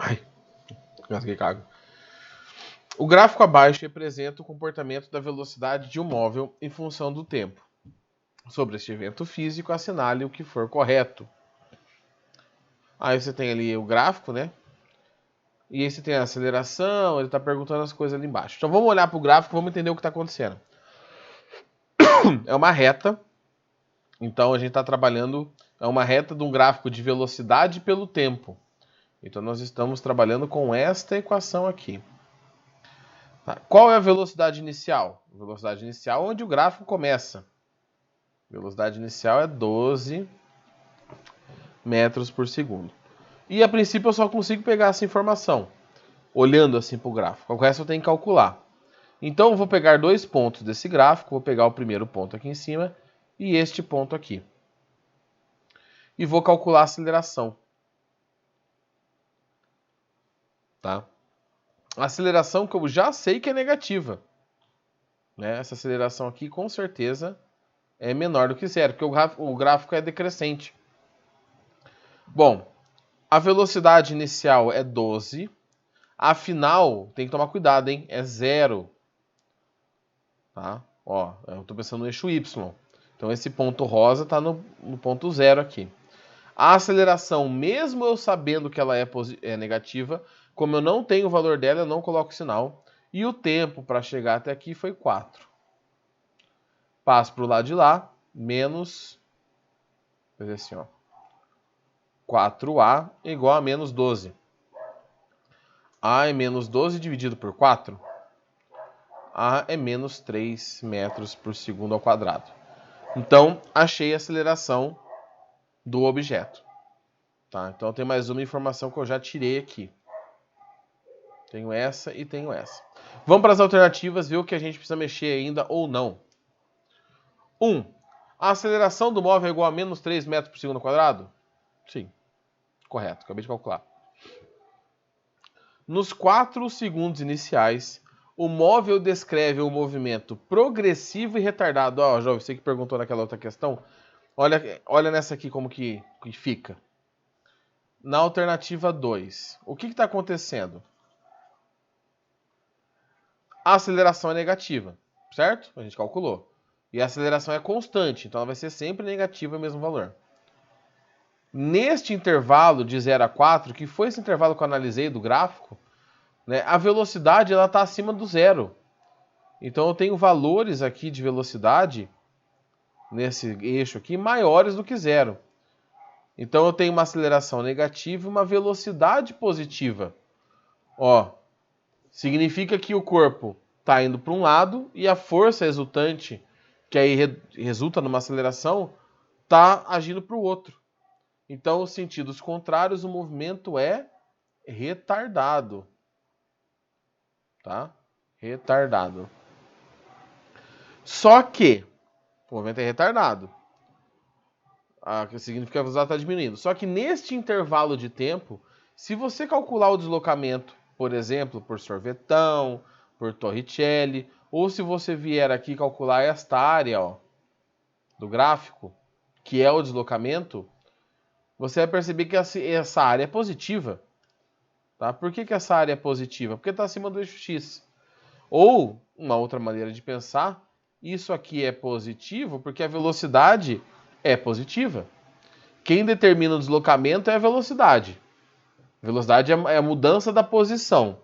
Ai, gasguei cago. O gráfico abaixo representa o comportamento da velocidade de um móvel em função do tempo. Sobre este evento físico, assinale o que for correto. Aí você tem ali o gráfico, né? E aí você tem a aceleração, ele está perguntando as coisas ali embaixo. Então vamos olhar para o gráfico e vamos entender o que está acontecendo. É uma reta. Então a gente está trabalhando, é uma reta de um gráfico de velocidade pelo tempo. Então nós estamos trabalhando com esta equação aqui. Tá. Qual é a velocidade inicial? A velocidade inicial é onde o gráfico começa. A velocidade inicial é 12 metros por segundo. E a princípio eu só consigo pegar essa informação, olhando assim para o gráfico. O resto eu tenho que calcular. Então eu vou pegar dois pontos desse gráfico, vou pegar o primeiro ponto aqui em cima e este ponto aqui. E vou calcular a aceleração. Tá? A aceleração que eu já sei que é negativa. Né? Essa aceleração aqui com certeza é menor do que zero, porque o gráfico é decrescente. Bom, a velocidade inicial é 12. A final, tem que tomar cuidado, hein? É 0. Tá? Ó, eu estou pensando no eixo Y. Então esse ponto rosa está no ponto 0 aqui. A aceleração, mesmo eu sabendo que ela é negativa, como eu não tenho o valor dela, eu não coloco sinal. E o tempo para chegar até aqui foi 4. Passo para o lado de lá, menos, quer dizer assim, ó, 4A igual a menos 12. A é menos 12 dividido por 4. A é menos 3 metros por segundo ao quadrado. Então, achei a aceleração do objeto. Tá? Então, tem mais uma informação que eu já tirei aqui. Tenho essa e tenho essa. Vamos para as alternativas, ver o que a gente precisa mexer ainda ou não. 1. A aceleração do móvel é igual a menos 3 metros por segundo ao quadrado? Sim. Correto, acabei de calcular. Nos 4 segundos iniciais, o móvel descreve um movimento progressivo e retardado. Ó, João, você que perguntou naquela outra questão, olha nessa aqui como que fica. Na alternativa 2, o que está acontecendo? A aceleração é negativa, certo? A gente calculou. E a aceleração é constante, então ela vai ser sempre negativa o mesmo valor. Neste intervalo de 0 a 4, que foi esse intervalo que eu analisei do gráfico, né, a velocidade está acima do zero. Então eu tenho valores aqui de velocidade, nesse eixo aqui, maiores do que zero. Então eu tenho uma aceleração negativa e uma velocidade positiva. Ó, significa que o corpo está indo para um lado e a força resultante, que aí resulta numa aceleração, está agindo para o outro. Então, os sentidos contrários, o movimento é retardado. Tá? Retardado. Só que o movimento é retardado. Que significa que a velocidade está diminuindo. Só que neste intervalo de tempo, se você calcular o deslocamento, por exemplo, por sorvetão, por Torricelli, ou se você vier aqui calcular esta área, ó, do gráfico, que é o deslocamento, você vai perceber que essa área é positiva. Tá? Por que essa área é positiva? Porque está acima do eixo X. Ou, uma outra maneira de pensar, isso aqui é positivo porque a velocidade é positiva. Quem determina o deslocamento é a velocidade. A velocidade é a mudança da posição.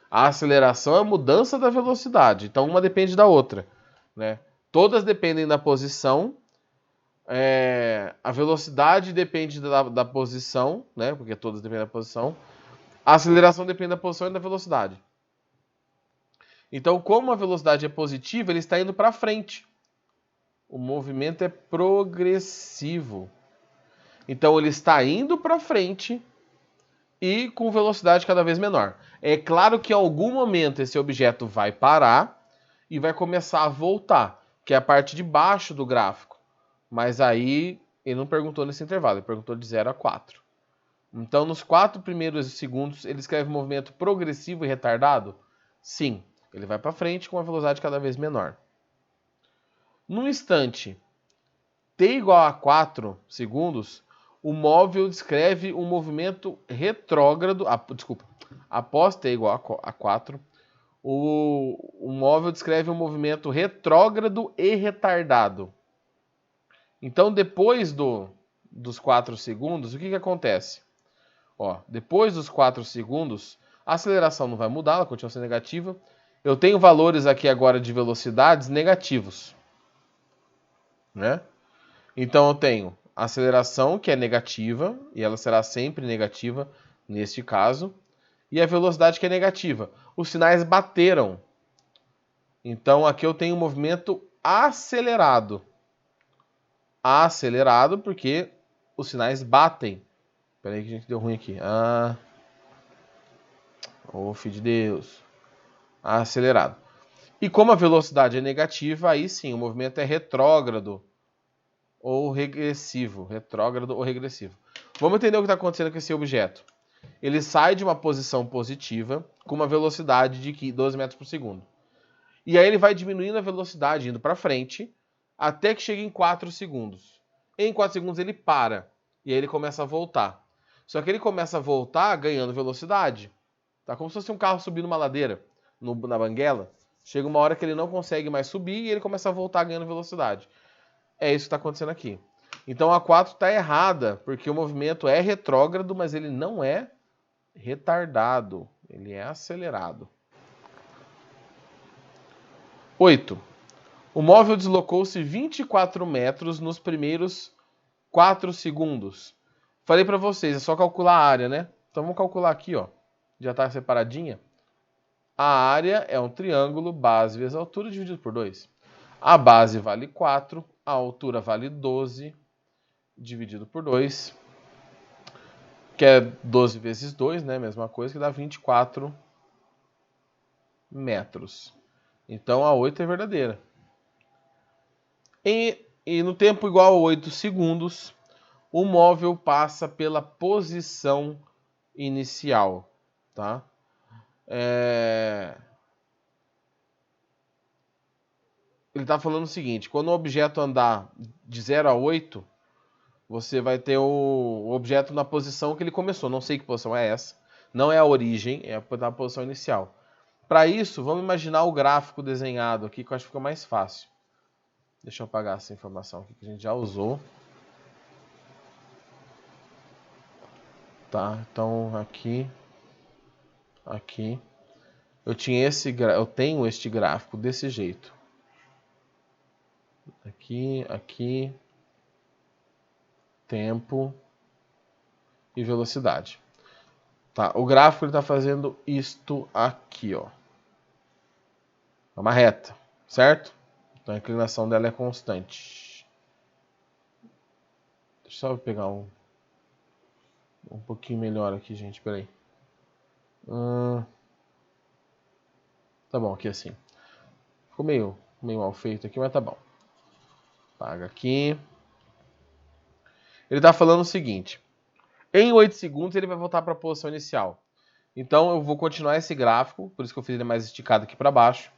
A aceleração é a mudança da velocidade. Então, uma depende da outra. Né? Todas dependem da posição. A velocidade depende da posição, né? Porque todas dependem da posição. A aceleração depende da posição e da velocidade. Então, como a velocidade é positiva, ele está indo para frente. O movimento é progressivo. Então, ele está indo para frente e com velocidade cada vez menor. É claro que em algum momento esse objeto vai parar e vai começar a voltar, que é a parte de baixo do gráfico. Mas aí ele não perguntou nesse intervalo, ele perguntou de 0 a 4. Então, nos 4 primeiros segundos, ele escreve movimento progressivo e retardado? Sim, ele vai para frente com uma velocidade cada vez menor. No instante t igual a 4 segundos, o móvel descreve um movimento retrógrado. Após t igual a 4, o móvel descreve um movimento retrógrado e retardado. Então, depois dos 4 segundos, o que acontece? Ó, depois dos 4 segundos, a aceleração não vai mudar, ela continua sendo negativa. Eu tenho valores aqui agora de velocidades negativos. Né? Então eu tenho a aceleração, que é negativa, e ela será sempre negativa neste caso, e a velocidade, que é negativa. Os sinais bateram. Então aqui eu tenho um movimento acelerado. Acelerado porque os sinais batem. Espera aí que a gente deu ruim aqui. Filho de Deus. Acelerado. E como a velocidade é negativa, aí sim, o movimento é retrógrado ou regressivo. Retrógrado ou regressivo. Vamos entender o que está acontecendo com esse objeto. Ele sai de uma posição positiva com uma velocidade de 12 metros por segundo. E aí ele vai diminuindo a velocidade, indo para frente, até que chega em 4 segundos. Em 4 segundos ele para. E aí ele começa a voltar. Só que ele começa a voltar ganhando velocidade. Tá como se fosse um carro subindo uma ladeira na banguela. Chega uma hora que ele não consegue mais subir e ele começa a voltar ganhando velocidade. É isso que está acontecendo aqui. Então a 4 está errada, porque o movimento é retrógrado, mas ele não é retardado, ele é acelerado. 8. O móvel deslocou-se 24 metros nos primeiros 4 segundos. Falei para vocês, é só calcular a área, né? Então vamos calcular aqui, ó. Já está separadinha. A área é um triângulo, base vezes altura dividido por 2. A base vale 4, a altura vale 12, dividido por 2, que é 12 vezes 2, né? Mesma coisa, que dá 24 metros. Então a 8 é verdadeira. E no tempo igual a 8 segundos, o móvel passa pela posição inicial, tá? Ele está falando o seguinte, quando o objeto andar de 0 a 8, você vai ter o objeto na posição que ele começou. Não sei que posição é essa. Não é a origem, é a posição inicial. Para isso, vamos imaginar o gráfico desenhado aqui, que eu acho que fica mais fácil. Deixa eu apagar essa informação aqui que a gente já usou. Tá, então aqui. Eu tenho este gráfico desse jeito. Aqui. Tempo e velocidade. Tá, o gráfico está fazendo isto aqui, ó. É uma reta, certo? Então a inclinação dela é constante. Deixa eu só pegar um pouquinho melhor aqui, gente. Peraí. Tá bom, aqui assim. Ficou meio mal feito aqui, mas tá bom. Apaga aqui. Ele está falando o seguinte. Em 8 segundos ele vai voltar para a posição inicial. Então eu vou continuar esse gráfico, por isso que eu fiz ele mais esticado aqui para baixo.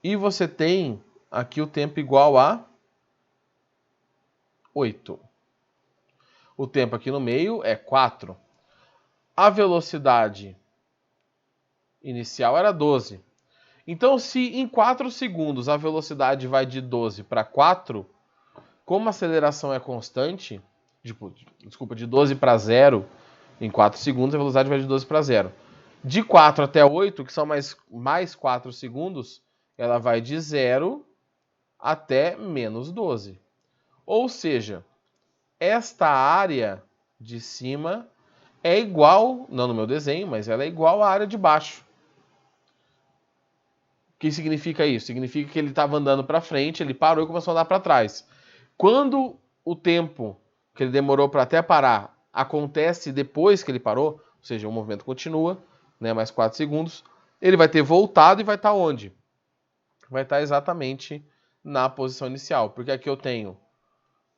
E você tem aqui o tempo igual a 8. O tempo aqui no meio é 4. A velocidade inicial era 12. Então, se em 4 segundos a velocidade vai de 12 para 4, como a aceleração é constante, de 12 para 0, em 4 segundos a velocidade vai de 12 para 0. De 4 até 8, que são mais 4 segundos, ela vai de 0 até menos 12. Ou seja, esta área de cima é igual, não no meu desenho, mas ela é igual à área de baixo. O que significa isso? Significa que ele estava andando para frente, ele parou e começou a andar para trás. Quando o tempo que ele demorou para até parar acontece depois que ele parou, ou seja, o movimento continua, né, mais 4 segundos, ele vai ter voltado e vai estar onde? Vai estar exatamente na posição inicial. Porque aqui eu tenho,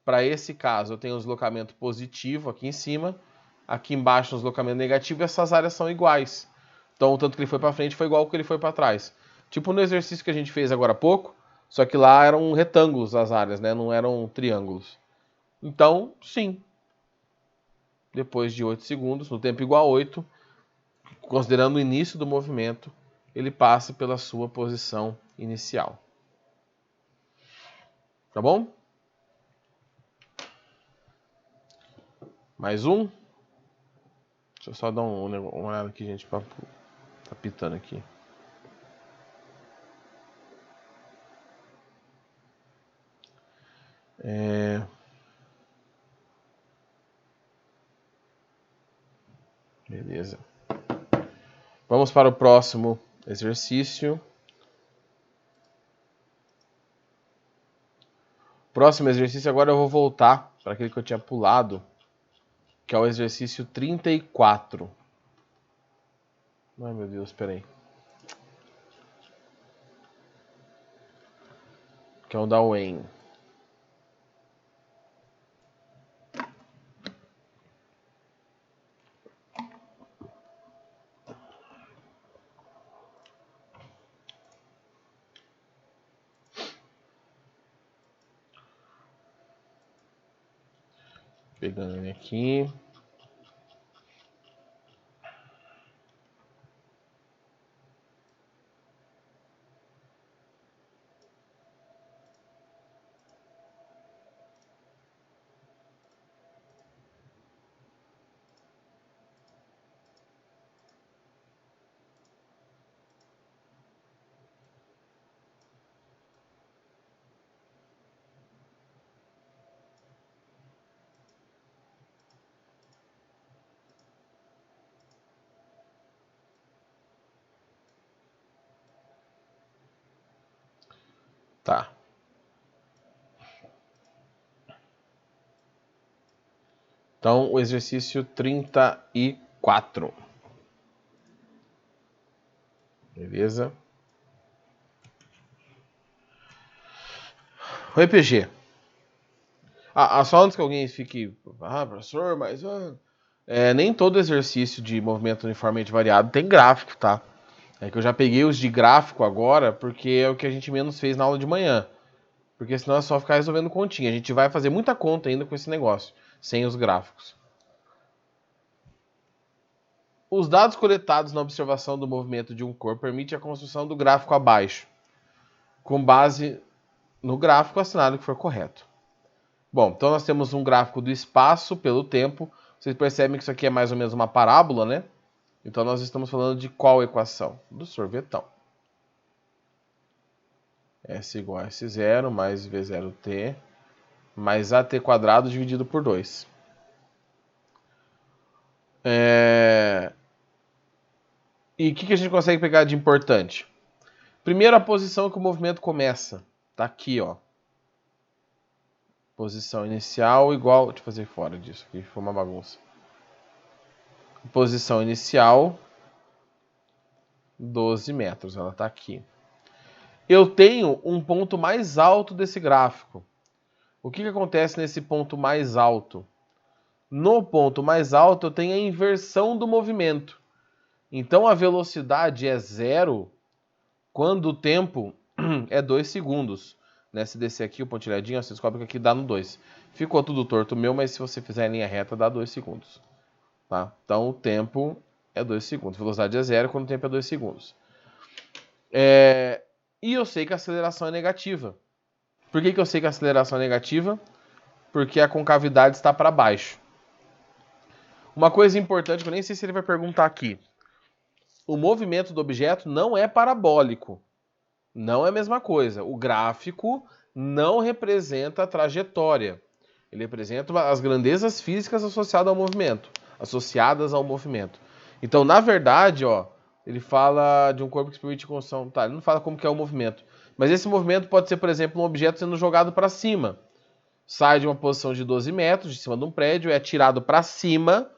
para esse caso, eu tenho o deslocamento positivo aqui em cima, aqui embaixo o deslocamento negativo, e essas áreas são iguais. Então, o tanto que ele foi para frente foi igual ao que ele foi para trás. Tipo no exercício que a gente fez agora há pouco, só que lá eram retângulos as áreas, né? Não eram triângulos. Então, sim. Depois de 8 segundos, no tempo igual a 8, considerando o início do movimento, ele passa pela sua posição inicial. Tá bom? Mais um. Deixa eu só dar uma olhada aqui, gente. Tá pitando aqui. Beleza. Vamos para o próximo exercício. Próximo exercício, agora eu vou voltar para aquele que eu tinha pulado, que é o exercício 34. Ai, meu Deus, peraí. Que é o da Wayne. Pegando ele aqui. Tá. Então, o exercício 34. Beleza? O EPG. Só antes que alguém fique... professor, mas... nem todo exercício de movimento uniformemente variado tem gráfico, tá? É que eu já peguei os de gráfico agora, porque é o que a gente menos fez na aula de manhã. Porque senão é só ficar resolvendo continha. A gente vai fazer muita conta ainda com esse negócio, sem os gráficos. Os dados coletados na observação do movimento de um corpo permitem a construção do gráfico abaixo, com base no gráfico assinado que for correto. Bom, então nós temos um gráfico do espaço pelo tempo. Vocês percebem que isso aqui é mais ou menos uma parábola, né? Então nós estamos falando de qual equação? Do sorvetão. S igual a S0 mais V0t mais AT quadrado dividido por 2. E o que a gente consegue pegar de importante? Primeiro, a posição que o movimento começa. Tá aqui, ó. Posição inicial igual... Deixa eu fazer fora disso aqui, foi uma bagunça. Posição inicial, 12 metros. Ela tá aqui. Eu tenho um ponto mais alto desse gráfico. O que acontece nesse ponto mais alto? No ponto mais alto, eu tenho a inversão do movimento. Então, a velocidade é 0 quando o tempo é 2 segundos. Né? Se descer aqui o pontilhadinho, você descobre que aqui dá no 2. Ficou tudo torto meu, mas se você fizer em linha reta, dá 2 segundos. Tá? Então, o tempo é 2 segundos. A velocidade é 0 quando o tempo é 2 segundos. E eu sei que a aceleração é negativa. Por que eu sei que a aceleração é negativa? Porque a concavidade está para baixo. Uma coisa importante, que eu nem sei se ele vai perguntar aqui. O movimento do objeto não é parabólico. Não é a mesma coisa. O gráfico não representa a trajetória. Ele representa as grandezas físicas associadas ao movimento. Então, na verdade, ó, ele fala de um corpo que se permite construção. Tá, ele não fala como que é o movimento. Mas esse movimento pode ser, por exemplo, um objeto sendo jogado para cima. Sai de uma posição de 12 metros, de cima de um prédio, é atirado para cima,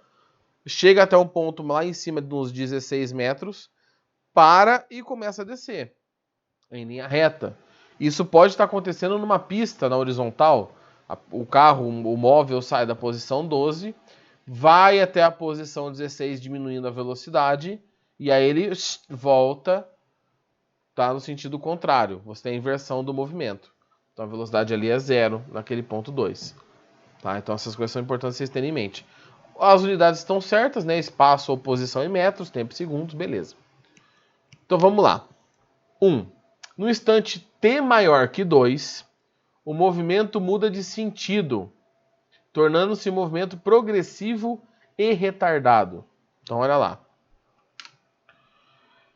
chega até um ponto lá em cima de uns 16 metros, para e começa a descer em linha reta. Isso pode estar acontecendo numa pista na horizontal. O carro, o móvel sai da posição 12, vai até a posição 16 diminuindo a velocidade, e aí ele volta, tá, no sentido contrário. Você tem a inversão do movimento. Então a velocidade ali é 0 naquele ponto 2. Tá? Então essas coisas são importantes vocês terem em mente. As unidades estão certas, né? Espaço ou posição em metros, tempo em segundos, beleza. Então vamos lá. 1. No instante t maior que 2, o movimento muda de sentido, tornando-se um movimento progressivo e retardado. Então olha lá.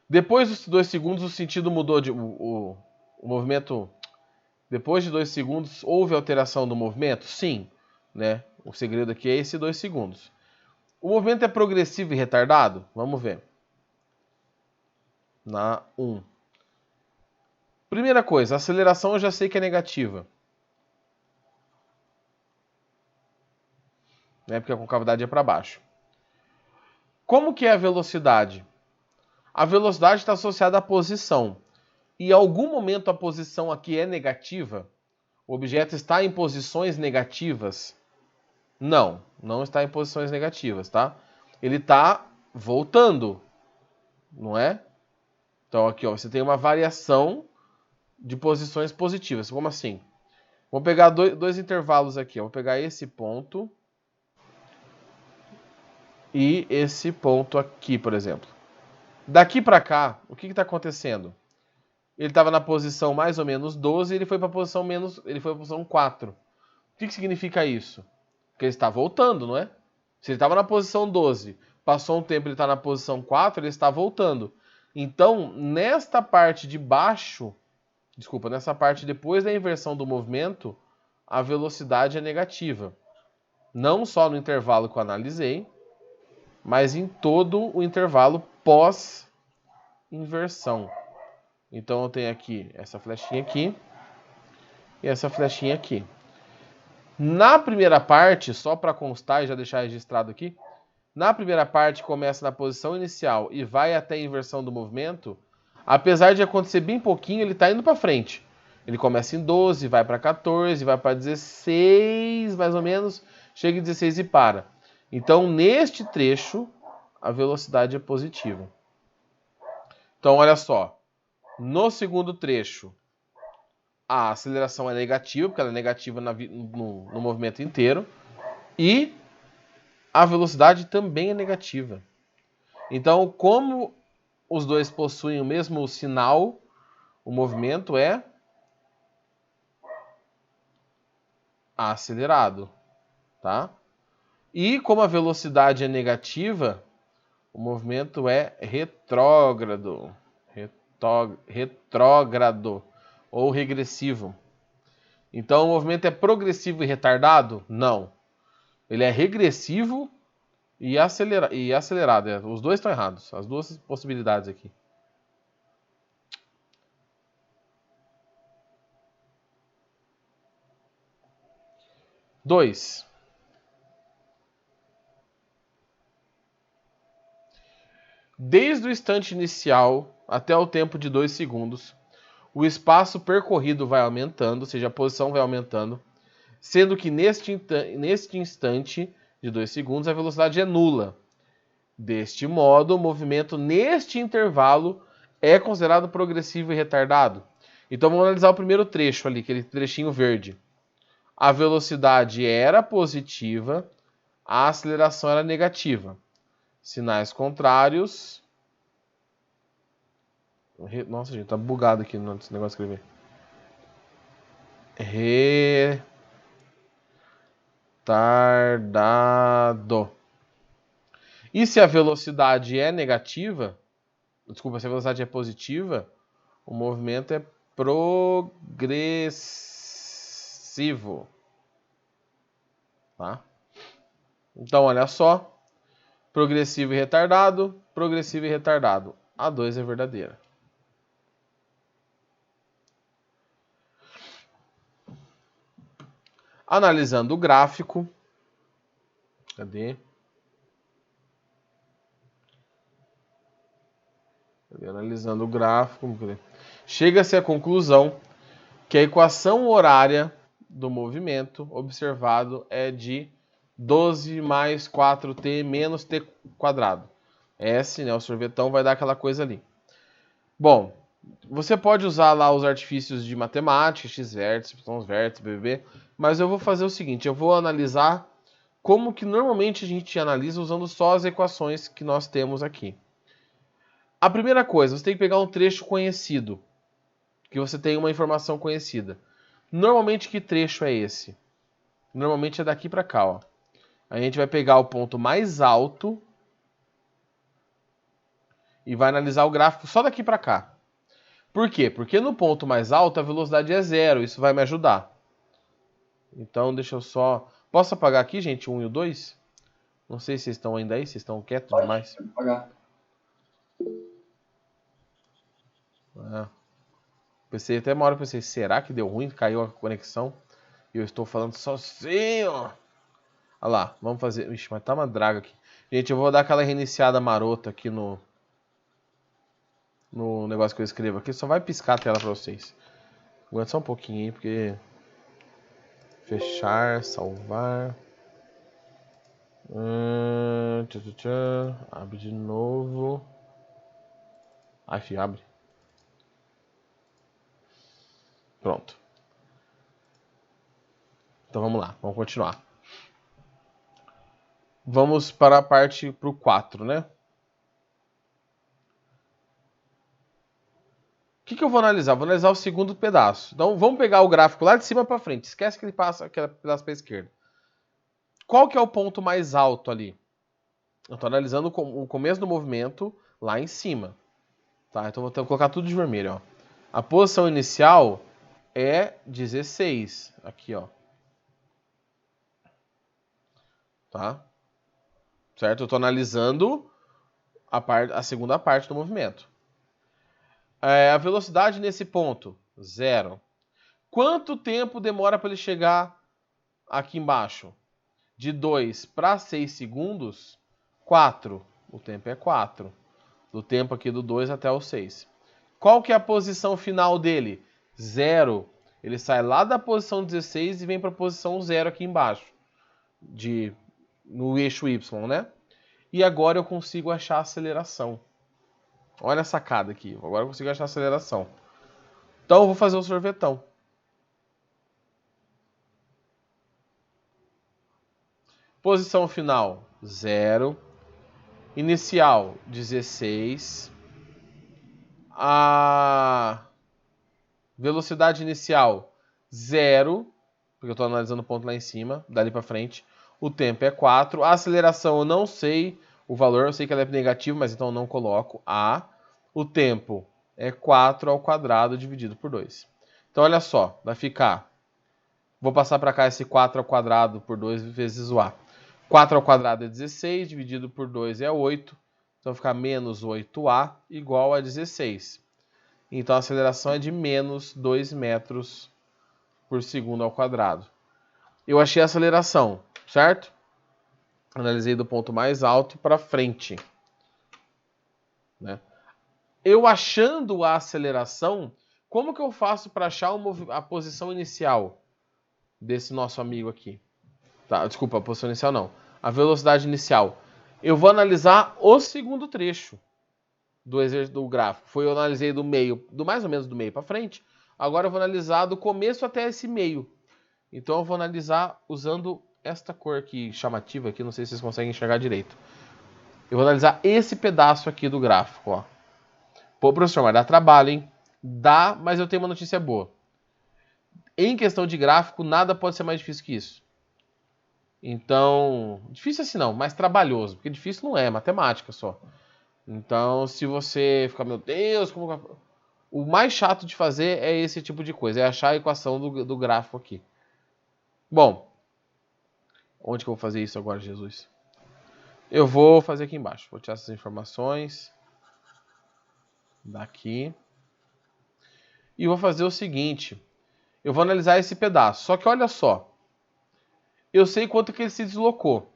Depois dos 2 segundos, o sentido mudou de... O movimento... Depois de 2 segundos, houve alteração do movimento? Sim. Né? O segredo aqui é esse 2 segundos. O movimento é progressivo e retardado? Vamos ver. Na 1. Primeira coisa, a aceleração eu já sei que é negativa. Né? Porque a concavidade é para baixo. Como que é a velocidade? A velocidade está associada à posição. E em algum momento a posição aqui é negativa? O objeto está em posições negativas? Não, não está em posições negativas, tá? Ele está voltando, não é? Então aqui, ó, você tem uma variação de posições positivas. Como assim? Vou pegar dois intervalos aqui. Ó. Vou pegar esse ponto e esse ponto aqui, por exemplo. Daqui para cá, o que está acontecendo? Ele estava na posição mais ou menos 12 e ele foi para a posição 4. O que significa isso? Que ele está voltando, não é? Se ele estava na posição 12, passou um tempo ele está na posição 4, ele está voltando. Então, nesta parte de baixo, nessa parte depois da inversão do movimento, a velocidade é negativa. Não só no intervalo que eu analisei, mas em todo o intervalo pós-inversão. Então eu tenho aqui essa flechinha aqui. e essa flechinha aqui. Na primeira parte, só para constar e já deixar registrado aqui, na primeira parte começa na posição inicial e vai até a inversão do movimento, apesar de acontecer bem pouquinho, ele está indo para frente. Ele começa em 12, vai para 14, vai para 16, mais ou menos, chega em 16 e para. Então, neste trecho, a velocidade é positiva. Então, olha só. No segundo trecho, a aceleração é negativa, porque ela é negativa no movimento inteiro. E a velocidade também é negativa. Então, como os dois possuem o mesmo sinal, o movimento é acelerado, tá? E como a velocidade é negativa, o movimento é retrógrado. Retrógrado ou regressivo. Então, o movimento é progressivo e retardado? Não. Ele é regressivo e acelerado. Os dois estão errados. As duas possibilidades aqui. Dois. Desde o instante inicial até o tempo de 2 segundos, o espaço percorrido vai aumentando, ou seja, a posição vai aumentando, sendo que neste instante de 2 segundos a velocidade é nula. Deste modo, o movimento neste intervalo é considerado progressivo e retardado. Então vamos analisar o primeiro trecho ali, aquele trechinho verde. A velocidade era positiva, a aceleração era negativa. Sinais contrários. Nossa, gente, tá bugado aqui nesse negócio de escrever. Retardado. E se a velocidade é negativa, desculpa, se a velocidade é positiva, o movimento é progressivo. Tá? Então, olha só. Progressivo e retardado, progressivo e retardado. A 2 é verdadeira. Analisando o gráfico. Cadê? Analisando o gráfico. Chega-se à conclusão que a equação horária do movimento observado é de 12 mais 4t menos t quadrado. S, né, o sorvetão, vai dar aquela coisa ali. Bom, você pode usar lá os artifícios de matemática, x vértices, y vértices, BB, mas eu vou fazer o seguinte, eu vou analisar como que normalmente a gente analisa usando só as equações que nós temos aqui. A primeira coisa, você tem que pegar um trecho conhecido, que você tem uma informação conhecida. Normalmente, que trecho é esse? Normalmente é daqui para cá, ó. A gente vai pegar o ponto mais alto e vai analisar o gráfico só daqui para cá. Por quê? Porque no ponto mais alto a velocidade é 0, isso vai me ajudar. Então, deixa eu só... Posso apagar aqui, gente, o 1 e o 2? Não sei se vocês estão ainda aí, vocês estão quietos demais. Pode apagar. Pensei até uma hora, pensei, será que deu ruim? Caiu a conexão e eu estou falando sozinho. Olha lá, vamos fazer... Ixi, mas tá uma draga aqui. Gente, eu vou dar aquela reiniciada marota aqui no negócio que eu escrevo aqui. Só vai piscar a tela para vocês. Aguenta só um pouquinho aí, porque... Fechar, salvar... Abre de novo. Ai, filho, abre. Pronto. Então vamos lá, vamos continuar. Vamos para a parte pro 4, né? O que eu vou analisar? Vou analisar o segundo pedaço. Então vamos pegar o gráfico lá de cima para frente. Esquece que ele passa aquele pedaço para a esquerda. Qual que é o ponto mais alto ali? Eu estou analisando o começo do movimento lá em cima. Tá? Então vou colocar tudo de vermelho. Ó. A posição inicial é 16. Aqui, ó. Tá? Certo? Eu estou analisando a segunda parte do movimento. A velocidade nesse ponto, 0. Quanto tempo demora para ele chegar aqui embaixo? De 2 para 6 segundos, 4. O tempo é 4. Do tempo aqui do 2 até o 6. Qual que é a posição final dele? 0. Ele sai lá da posição 16 e vem para a posição 0 aqui embaixo. No eixo Y, né? E agora eu consigo achar a aceleração. Olha a sacada aqui. Agora eu consigo achar a aceleração. Então eu vou fazer o sorvetão. Posição final, 0. Inicial, 16. A velocidade inicial, 0. Porque eu estou analisando o ponto lá em cima, dali para frente. O tempo é 4. A aceleração eu não sei o valor, eu sei que ela é negativa, mas então eu não coloco A. O tempo é 4 ao quadrado dividido por 2. Então olha só, vai ficar... Vou passar para cá esse 4 ao quadrado por 2 vezes o A. 4 ao quadrado é 16, dividido por 2 é 8. Então fica menos 8A igual a 16. Então a aceleração é de menos 2 metros por segundo ao quadrado. Eu achei a aceleração, certo? Analisei do ponto mais alto para frente. Né? Eu achando a aceleração, como que eu faço para achar a posição inicial desse nosso amigo aqui? Tá, desculpa, a posição inicial não. A velocidade inicial. Eu vou analisar o segundo trecho do gráfico. Eu analisei do meio, mais ou menos do meio para frente. Agora eu vou analisar do começo até esse meio. Então eu vou analisar usando esta cor aqui chamativa aqui, não sei se vocês conseguem enxergar direito. Eu vou analisar esse pedaço aqui do gráfico, ó. Pô, professor, mas dá trabalho, hein? Dá, mas eu tenho uma notícia boa. Em questão de gráfico, nada pode ser mais difícil que isso. Então, difícil assim não, mais trabalhoso, porque difícil não é, matemática só. Então, se você ficar, meu Deus, como... O mais chato de fazer é esse tipo de coisa, é achar a equação do gráfico aqui. Bom, onde que eu vou fazer isso agora, Jesus? Eu vou fazer aqui embaixo, vou tirar essas informações daqui. E vou fazer o seguinte, eu vou analisar esse pedaço, só que olha só. Eu sei quanto que ele se deslocou,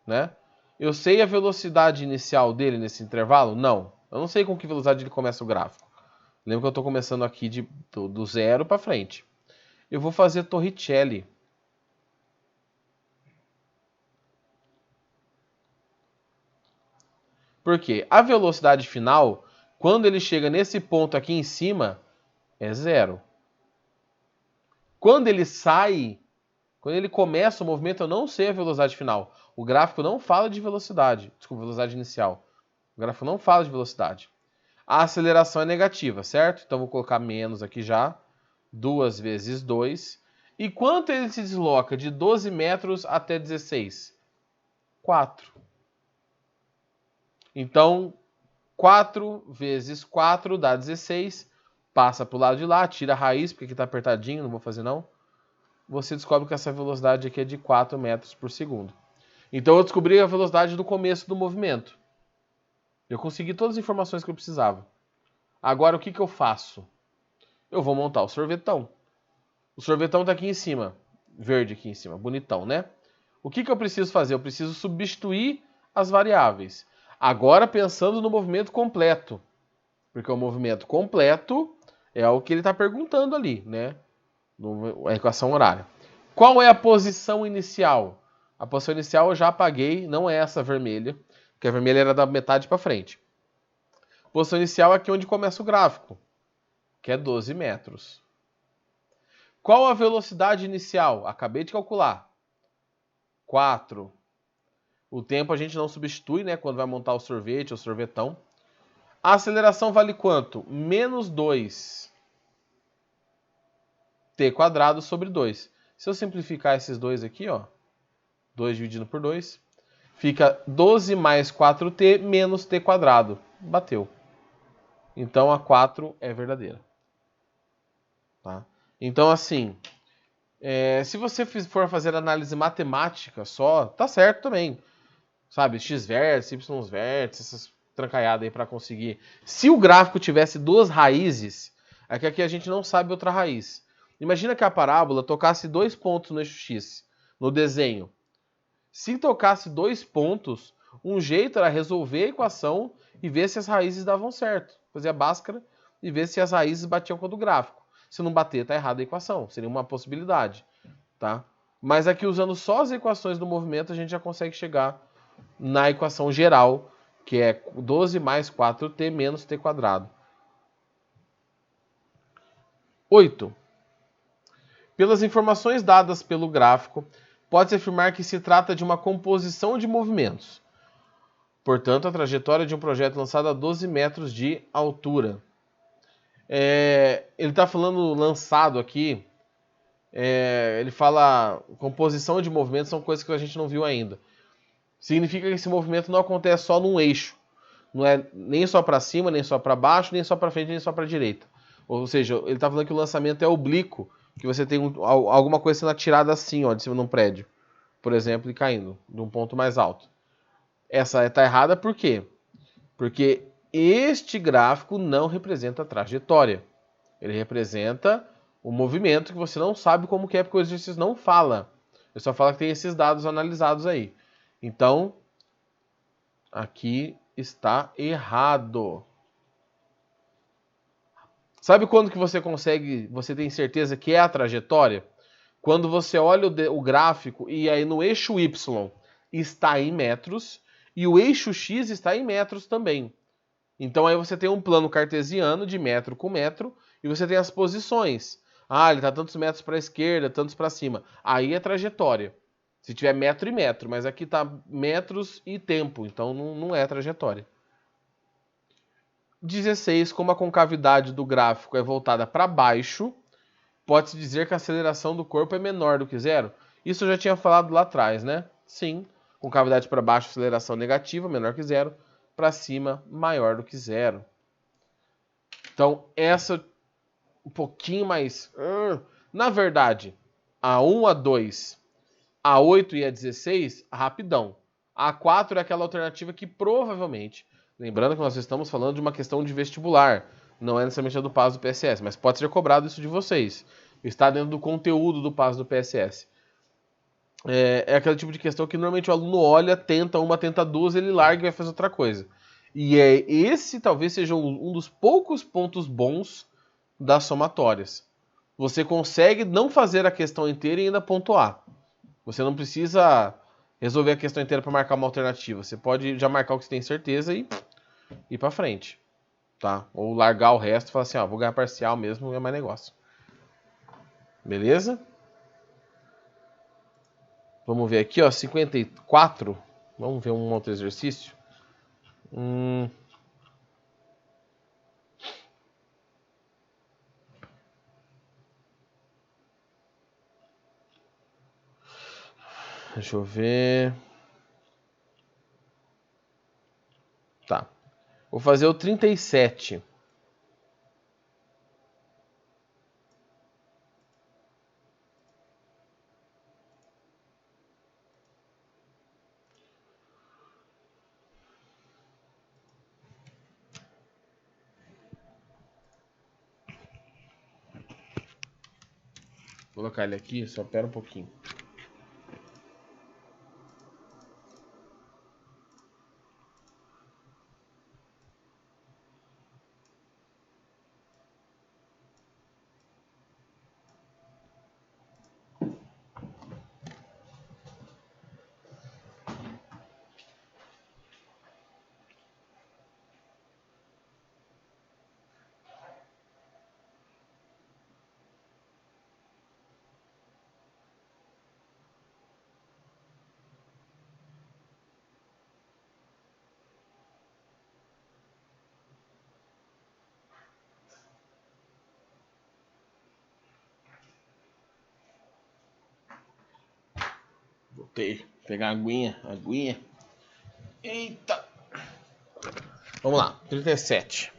né? Eu sei a velocidade inicial dele nesse intervalo? Não. Eu não sei com que velocidade ele começa o gráfico. Lembra que eu estou começando aqui do 0 para frente. Eu vou fazer Torricelli. Por quê? A velocidade final, quando ele chega nesse ponto aqui em cima, é 0. Quando ele sai, quando ele começa o movimento, eu não sei a velocidade final. O gráfico não fala de velocidade. Desculpa, velocidade inicial. O gráfico não fala de velocidade. A aceleração é negativa, certo? Então vou colocar menos aqui já. 2 vezes 2. E quanto ele se desloca de 12 metros até 16? 4. Então, 4 vezes 4 dá 16. Passa para o lado de lá, tira a raiz, porque aqui está apertadinho, não vou fazer não. Você descobre que essa velocidade aqui é de 4 metros por segundo. Então eu descobri a velocidade do começo do movimento. Eu consegui todas as informações que eu precisava. Agora o que eu faço? Eu vou montar o sorvetão. O sorvetão está aqui em cima. Verde aqui em cima. Bonitão, né? O que eu preciso fazer? Eu preciso substituir as variáveis. Agora pensando no movimento completo. Porque o movimento completo é o que ele está perguntando ali, né? A equação horária. Qual é a posição inicial? A posição inicial eu já apaguei, não é essa vermelha, porque a vermelha era da metade para frente. A posição inicial é aqui onde começa o gráfico, que é 12 metros. Qual a velocidade inicial? Acabei de calcular. 4. O tempo a gente não substitui, né? Quando vai montar o sorvete, o sorvetão. A aceleração vale quanto? Menos 2. T quadrado sobre 2. Se eu simplificar esses dois aqui, ó. 2 dividido por 2. Fica 12 mais 4t menos t quadrado. Bateu. Então a 4 é verdadeira. Tá? Então assim, se você for fazer análise matemática só, tá certo também. Sabe, x vértice, y vértice, essas trancaiadas aí para conseguir. Se o gráfico tivesse duas raízes, é que aqui a gente não sabe outra raiz. Imagina que a parábola tocasse 2 pontos no eixo X, no desenho. Se tocasse 2 pontos, um jeito era resolver a equação e ver se as raízes davam certo. Fazer a Bhaskara e ver se as raízes batiam com a do gráfico. Se não bater, tá errada a equação. Seria uma possibilidade, tá? Mas aqui, usando só as equações do movimento, a gente já consegue chegar na equação geral, que é 12 mais 4t menos t quadrado. 8. Pelas informações dadas pelo gráfico, pode-se afirmar que se trata de uma composição de movimentos. Portanto, a trajetória de um projeto lançado a 12 metros de altura. Ele está falando lançado aqui. Ele fala composição de movimentos, são coisas que a gente não viu ainda. Significa que esse movimento não acontece só num eixo. Não é nem só para cima, nem só para baixo, nem só para frente, nem só para direita. Ou seja, ele está falando que o lançamento é oblíquo, que você tem alguma coisa sendo atirada assim, ó, de cima de um prédio, por exemplo, e caindo de um ponto mais alto. Essa está errada por quê? Porque este gráfico não representa a trajetória. Ele representa o movimento que você não sabe como que é, porque o exercício não fala. Ele só fala que tem esses dados analisados aí. Então, aqui está errado. Sabe quando que você tem certeza que é a trajetória? Quando você olha o gráfico e aí no eixo Y está em metros e o eixo X está em metros também. Então aí você tem um plano cartesiano de metro com metro e você tem as posições. Ele está tantos metros para a esquerda, tantos para cima. Aí é trajetória. Se tiver metro e metro, mas aqui está metros e tempo, então não é trajetória. 16, como a concavidade do gráfico é voltada para baixo, pode-se dizer que a aceleração do corpo é menor do que zero? Isso eu já tinha falado lá atrás, né? Sim, concavidade para baixo, aceleração negativa, menor que zero. Para cima, maior do que zero. Então, essa um pouquinho mais... Na verdade, a 1, a 2, a 8 e a 16, rapidão. A 4 é aquela alternativa que provavelmente... Lembrando que nós estamos falando de uma questão de vestibular. Não é necessariamente a do PAS do PSS, mas pode ser cobrado isso de vocês. Está dentro do conteúdo do PAS do PSS. É aquele tipo de questão que normalmente o aluno olha, tenta uma, tenta duas, ele larga e vai fazer outra coisa. E esse talvez seja um dos poucos pontos bons das somatórias. Você consegue não fazer a questão inteira e ainda pontuar. Você não precisa resolver a questão inteira para marcar uma alternativa. Você pode já marcar o que você tem certeza e ir para frente. Tá? Ou largar o resto e falar assim, vou ganhar parcial mesmo, é mais negócio. Beleza? Vamos ver aqui, 54. Vamos ver um outro exercício. Deixa eu ver. Tá. Vou fazer o 37. Vou colocar ele aqui, só espera um pouquinho. Voltei. Pegar a aguinha. Eita. Vamos lá. 37.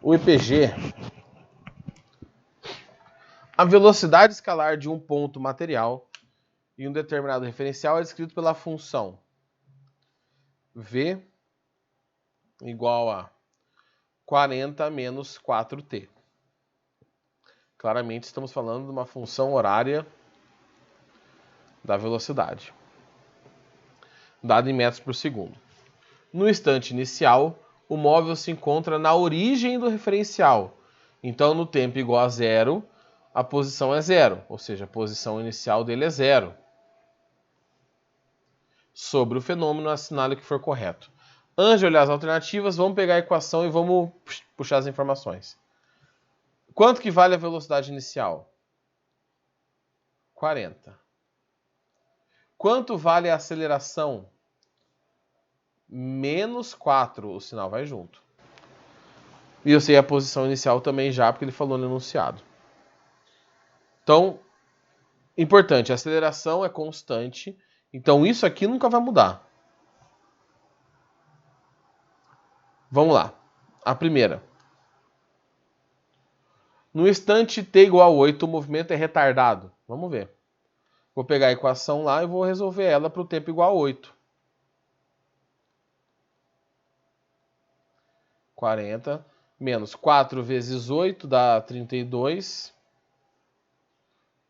O IPG. A velocidade escalar de um ponto material em um determinado referencial é descrito pela função V igual a 40 menos 4t. Claramente estamos falando de uma função horária da velocidade, dada em metros por segundo. No instante inicial, o móvel se encontra na origem do referencial. Então, no tempo igual a zero, a posição é zero, ou seja, a posição inicial dele é zero. Sobre o fenômeno, assinale o que for correto. Antes de olhar as alternativas, vamos pegar a equação e vamos puxar as informações. Quanto que vale a velocidade inicial? 40. Quanto vale a aceleração? Menos 4, o sinal vai junto. E eu sei a posição inicial também já, porque ele falou no enunciado. Então, importante, a aceleração é constante, então isso aqui nunca vai mudar. Vamos lá. A primeira. No instante t igual a 8, o movimento é retardado. Vamos ver. Vou pegar a equação lá e vou resolver ela para o tempo igual a 8. 40 menos 4 vezes 8 dá 32.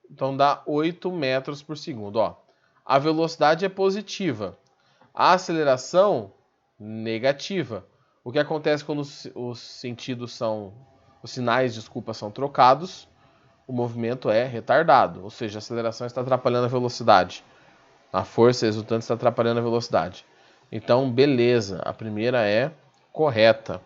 Então dá 8 metros por segundo. Ó, a velocidade é positiva. A aceleração, negativa. O que acontece quando os sentidos são... Os sinais, desculpa, são trocados? O movimento é retardado. Ou seja, a aceleração está atrapalhando a velocidade. A força resultante está atrapalhando a velocidade. Então, beleza. A primeira é correta.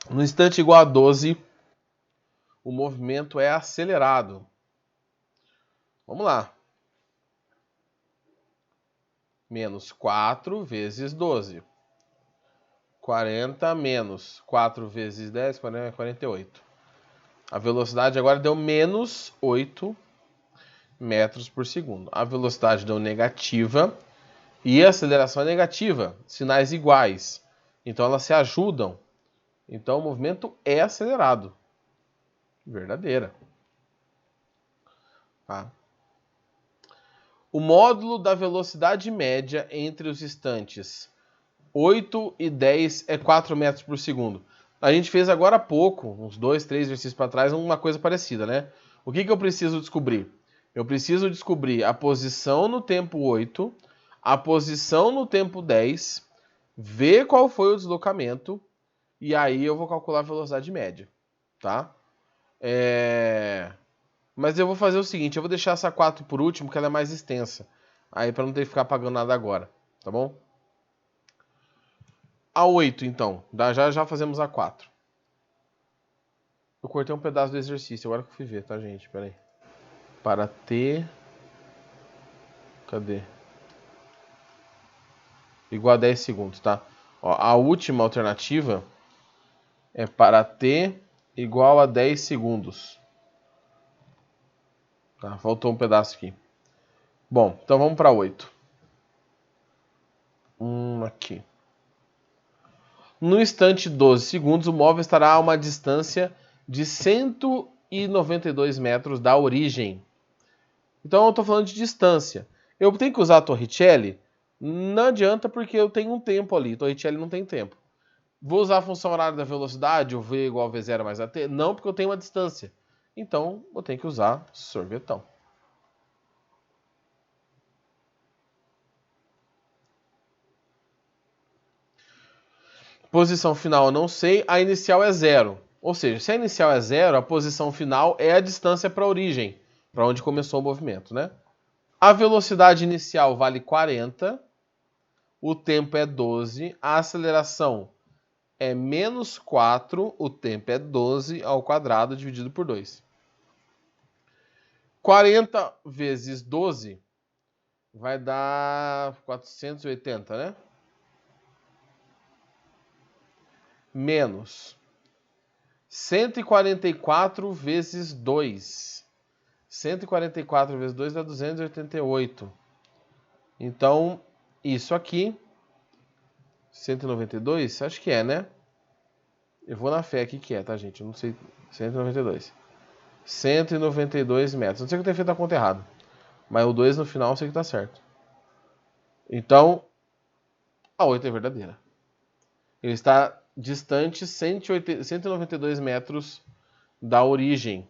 No instante igual a 12, o movimento é acelerado. Vamos lá. Menos 4 vezes 12. 40 menos 4 vezes 10, 48. A velocidade agora deu menos 8 metros por segundo. A velocidade deu negativa e a aceleração é negativa. Sinais iguais. Então elas se ajudam. Então o movimento é acelerado. Verdadeira. Tá? O módulo da velocidade média entre os instantes 8 e 10 é 4 metros por segundo. A gente fez agora há pouco, uns 2, 3 exercícios para trás, uma coisa parecida, né? O que eu preciso descobrir? Eu preciso descobrir a posição no tempo 8, a posição no tempo 10, ver qual foi o deslocamento, e aí eu vou calcular a velocidade média, tá? Mas eu vou fazer o seguinte, eu vou deixar essa 4 por último, que ela é mais extensa. Aí para não ter que ficar pagando nada agora, tá bom? A 8, então. Já fazemos a 4. Eu cortei um pedaço do exercício, agora que eu fui ver, tá, gente? Pera aí. Para t... Cadê? Igual a 10 segundos, tá? Ó, a última alternativa é para t igual a 10 segundos. Tá, faltou um pedaço aqui. Bom, então vamos para 8. Aqui. No instante 12 segundos, o móvel estará a uma distância de 192 metros da origem. Então eu estou falando de distância. Eu tenho que usar a Torricelli? Não adianta porque eu tenho um tempo ali. Torricelli não tem tempo. Vou usar a função horária da velocidade, o V igual a V0 mais AT? Não, porque eu tenho uma distância. Então eu tenho que usar sorvetão. Posição final eu não sei, a inicial é 0. Ou seja, se a inicial é 0, a posição final é a distância para a origem, para onde começou o movimento, né? A velocidade inicial vale 40, o tempo é 12, a aceleração é menos 4, o tempo é 12 ao quadrado dividido por 2. 40 vezes 12 vai dar 480, né? Menos 144 vezes 2. 144 vezes 2 dá 288. Então, isso aqui, 192, acho que é, né? Eu vou na fé aqui que é, tá, gente? Eu não sei. 192. 192 metros. Não sei que eu tenho feito a conta errada. Mas o 2 no final eu sei que tá certo. Então, A 8 é verdadeira. Ele está distante 192 metros da origem.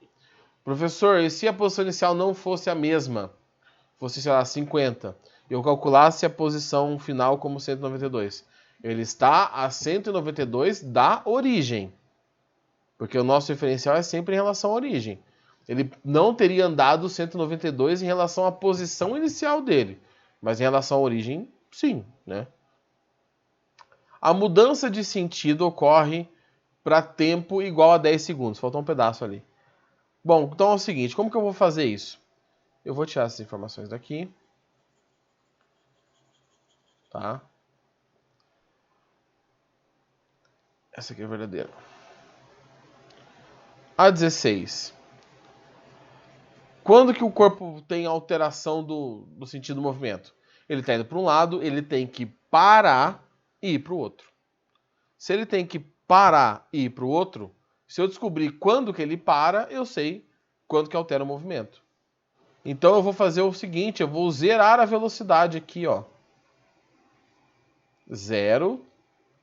Professor, e se a posição inicial não fosse a mesma? Fosse, sei lá, 50. Eu calculasse a posição final como 192. Ele está a 192 da origem. Porque o nosso referencial é sempre em relação à origem. Ele não teria andado 192 em relação à posição inicial dele. Mas em relação à origem, sim, né? A mudança de sentido ocorre para tempo igual a 10 segundos. Faltou um pedaço ali. Bom, então é o seguinte, como que eu vou fazer isso? Eu vou tirar essas informações daqui. Tá? Essa aqui é a verdadeira. A16. Quando que o corpo tem alteração do sentido do movimento? Ele está indo para um lado, ele tem que parar e ir para o outro. Se ele tem que parar e ir para o outro, se eu descobrir quando que ele para, eu sei quando que altera o movimento. Então eu vou fazer o seguinte, eu vou zerar a velocidade aqui, ó. 0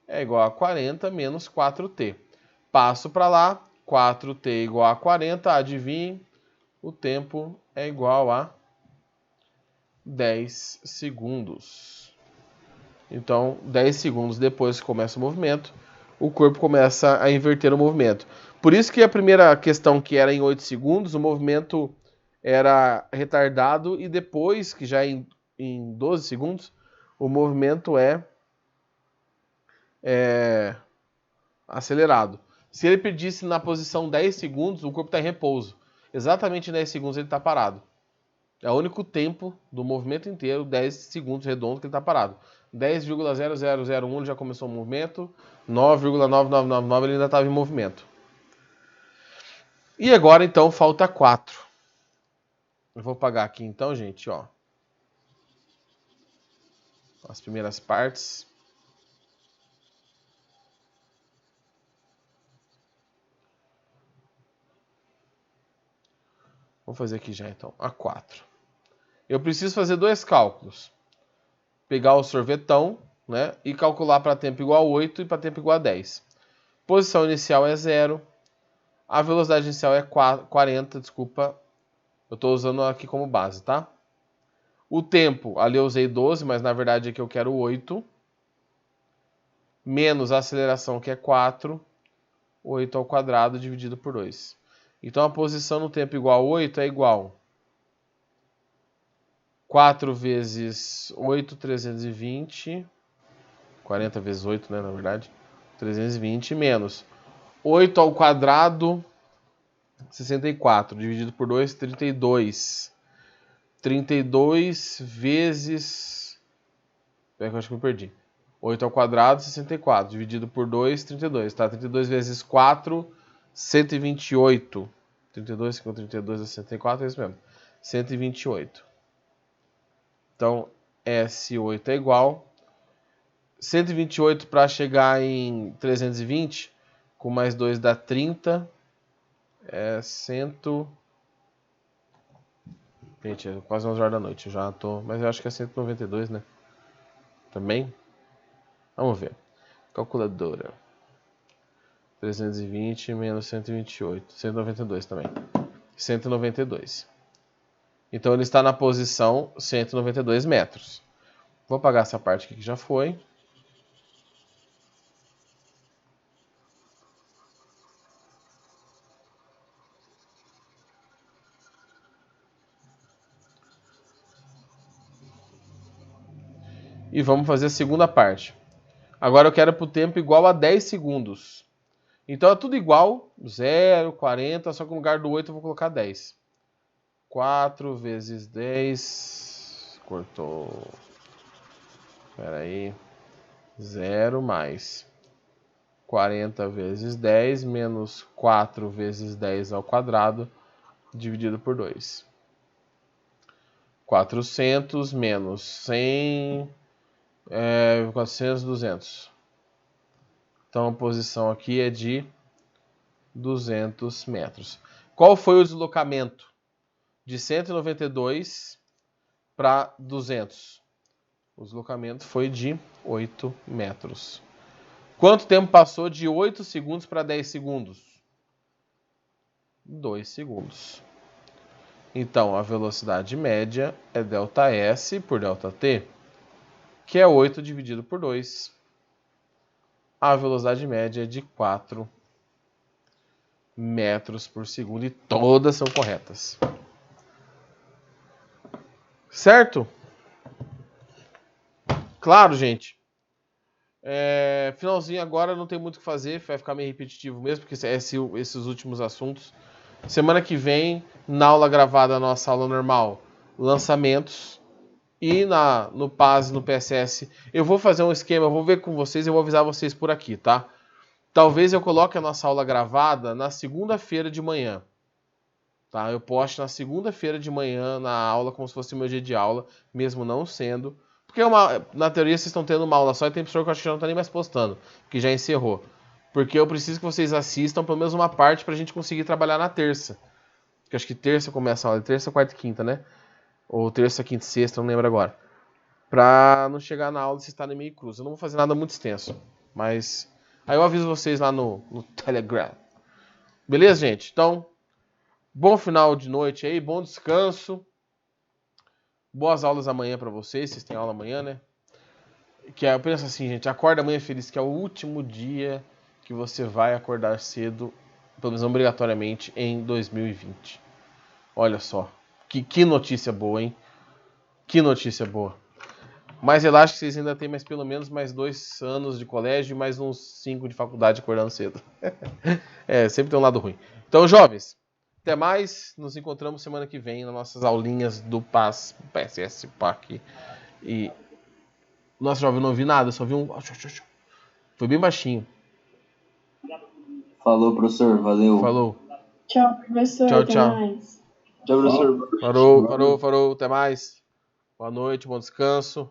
é igual a 40 menos 4t. Passo para lá, 4t igual a 40, adivinhe, o tempo é igual a 10 segundos. Então, 10 segundos depois que começa o movimento, o corpo começa a inverter o movimento. Por isso que a primeira questão, que era em 8 segundos, o movimento era retardado, e depois, que já em 12 segundos, o movimento é acelerado. Se ele pedisse na posição 10 segundos, o corpo está em repouso. Exatamente em 10 segundos ele está parado. É o único tempo do movimento inteiro, 10 segundos redondo, que ele está parado. 10,0001 ele já começou o movimento, 9,9999 ele ainda estava em movimento. E agora, então, falta 4. Eu vou pagar aqui, então, gente, ó, as primeiras partes. Vou fazer aqui já, então, a 4. Eu preciso fazer 2 cálculos. Pegar o sorvetão, né, e calcular para tempo igual a 8 e para tempo igual a 10. Posição inicial é 0. A velocidade inicial é 40, desculpa. Eu estou usando aqui como base, tá? O tempo, ali eu usei 12, mas na verdade aqui eu quero 8. Menos a aceleração, que é 4. 8 ao quadrado dividido por 2. Então a posição no tempo igual a 8 é igual 4 vezes 8, 320. 40 vezes 8, né, na verdade. 320 menos 8 ao quadrado, 64. Dividido por 2, 32. 32 vezes... Peraí que eu acho que me perdi. 8 ao quadrado, 64. Dividido por 2, 32. Tá? 32 vezes 4, 128. 32 com 32 é 64, é isso mesmo. 128. Então, S8 é igual. 128 para chegar em 320, com mais 2 dá 30. É 100... Gente, é quase 11 horas da noite. Eu já tô... Mas eu acho que é 192, né? Também? Vamos ver. Calculadora. 320 menos 128. 192 também. 192. Então ele está na posição 192 metros. Vou apagar essa parte aqui que já foi. E vamos fazer a segunda parte. Agora eu quero para o tempo igual a 10 segundos. Então é tudo igual. 0, 40, só que no lugar do 8 eu vou colocar 10. 4 vezes 10... Cortou. Espera aí. 0 mais 40 vezes 10 menos 4 vezes 10 ao quadrado dividido por 2. 400 menos 100... 400, 200. Então a posição aqui é de 200 metros. Qual foi o deslocamento de 192 para 200? O deslocamento foi de 8 metros. Quanto tempo passou de 8 segundos para 10 segundos? 2 segundos. Então, a velocidade média é ΔS por ΔT, que é 8 dividido por 2. A velocidade média é de 4 metros por segundo e todas são corretas. Certo? Claro, gente. Finalzinho agora não tem muito o que fazer, vai ficar meio repetitivo mesmo, porque esses últimos assuntos. Semana que vem, na aula gravada, nossa aula normal, lançamentos. E no PAS, no PSS, eu vou fazer um esquema, eu vou ver com vocês, eu vou avisar vocês por aqui, tá? Talvez eu coloque a nossa aula gravada na segunda-feira de manhã. Tá? Eu posto na segunda-feira de manhã na aula, como se fosse o meu dia de aula, mesmo não sendo. Porque na teoria vocês estão tendo uma aula só e tem professor que eu acho que já não está nem mais postando, que já encerrou. Porque eu preciso que vocês assistam pelo menos uma parte para a gente conseguir trabalhar na terça. Porque acho que terça começa a aula, terça, quarta e quinta, né? Ou terça, quinta e sexta, não lembro agora. Pra não chegar na aula e vocês estarem meio cruz. Eu não vou fazer nada muito extenso. Mas aí eu aviso vocês lá no Telegram. Beleza, gente? Então, bom final de noite aí, bom descanso. Boas aulas amanhã pra vocês. Vocês têm aula amanhã, né? Eu penso assim, gente, acorda amanhã feliz, que é o último dia que você vai acordar cedo, pelo menos obrigatoriamente, em 2020. Olha só. Que notícia boa, hein? Que notícia boa. Mas relaxa que vocês ainda têm pelo menos mais 2 anos de colégio e mais uns 5 de faculdade acordando cedo. Sempre tem um lado ruim. Então, jovens, até mais. Nos encontramos semana que vem nas nossas aulinhas do PAS, PSS, PAC. E... Nossa, jovem, eu não ouvi nada, só vi um... Foi bem baixinho. Falou, professor. Valeu. Falou. Tchau, professor. Tchau, Até tchau. mais. Tchau, professor. Parou. Até mais. Boa noite, bom descanso.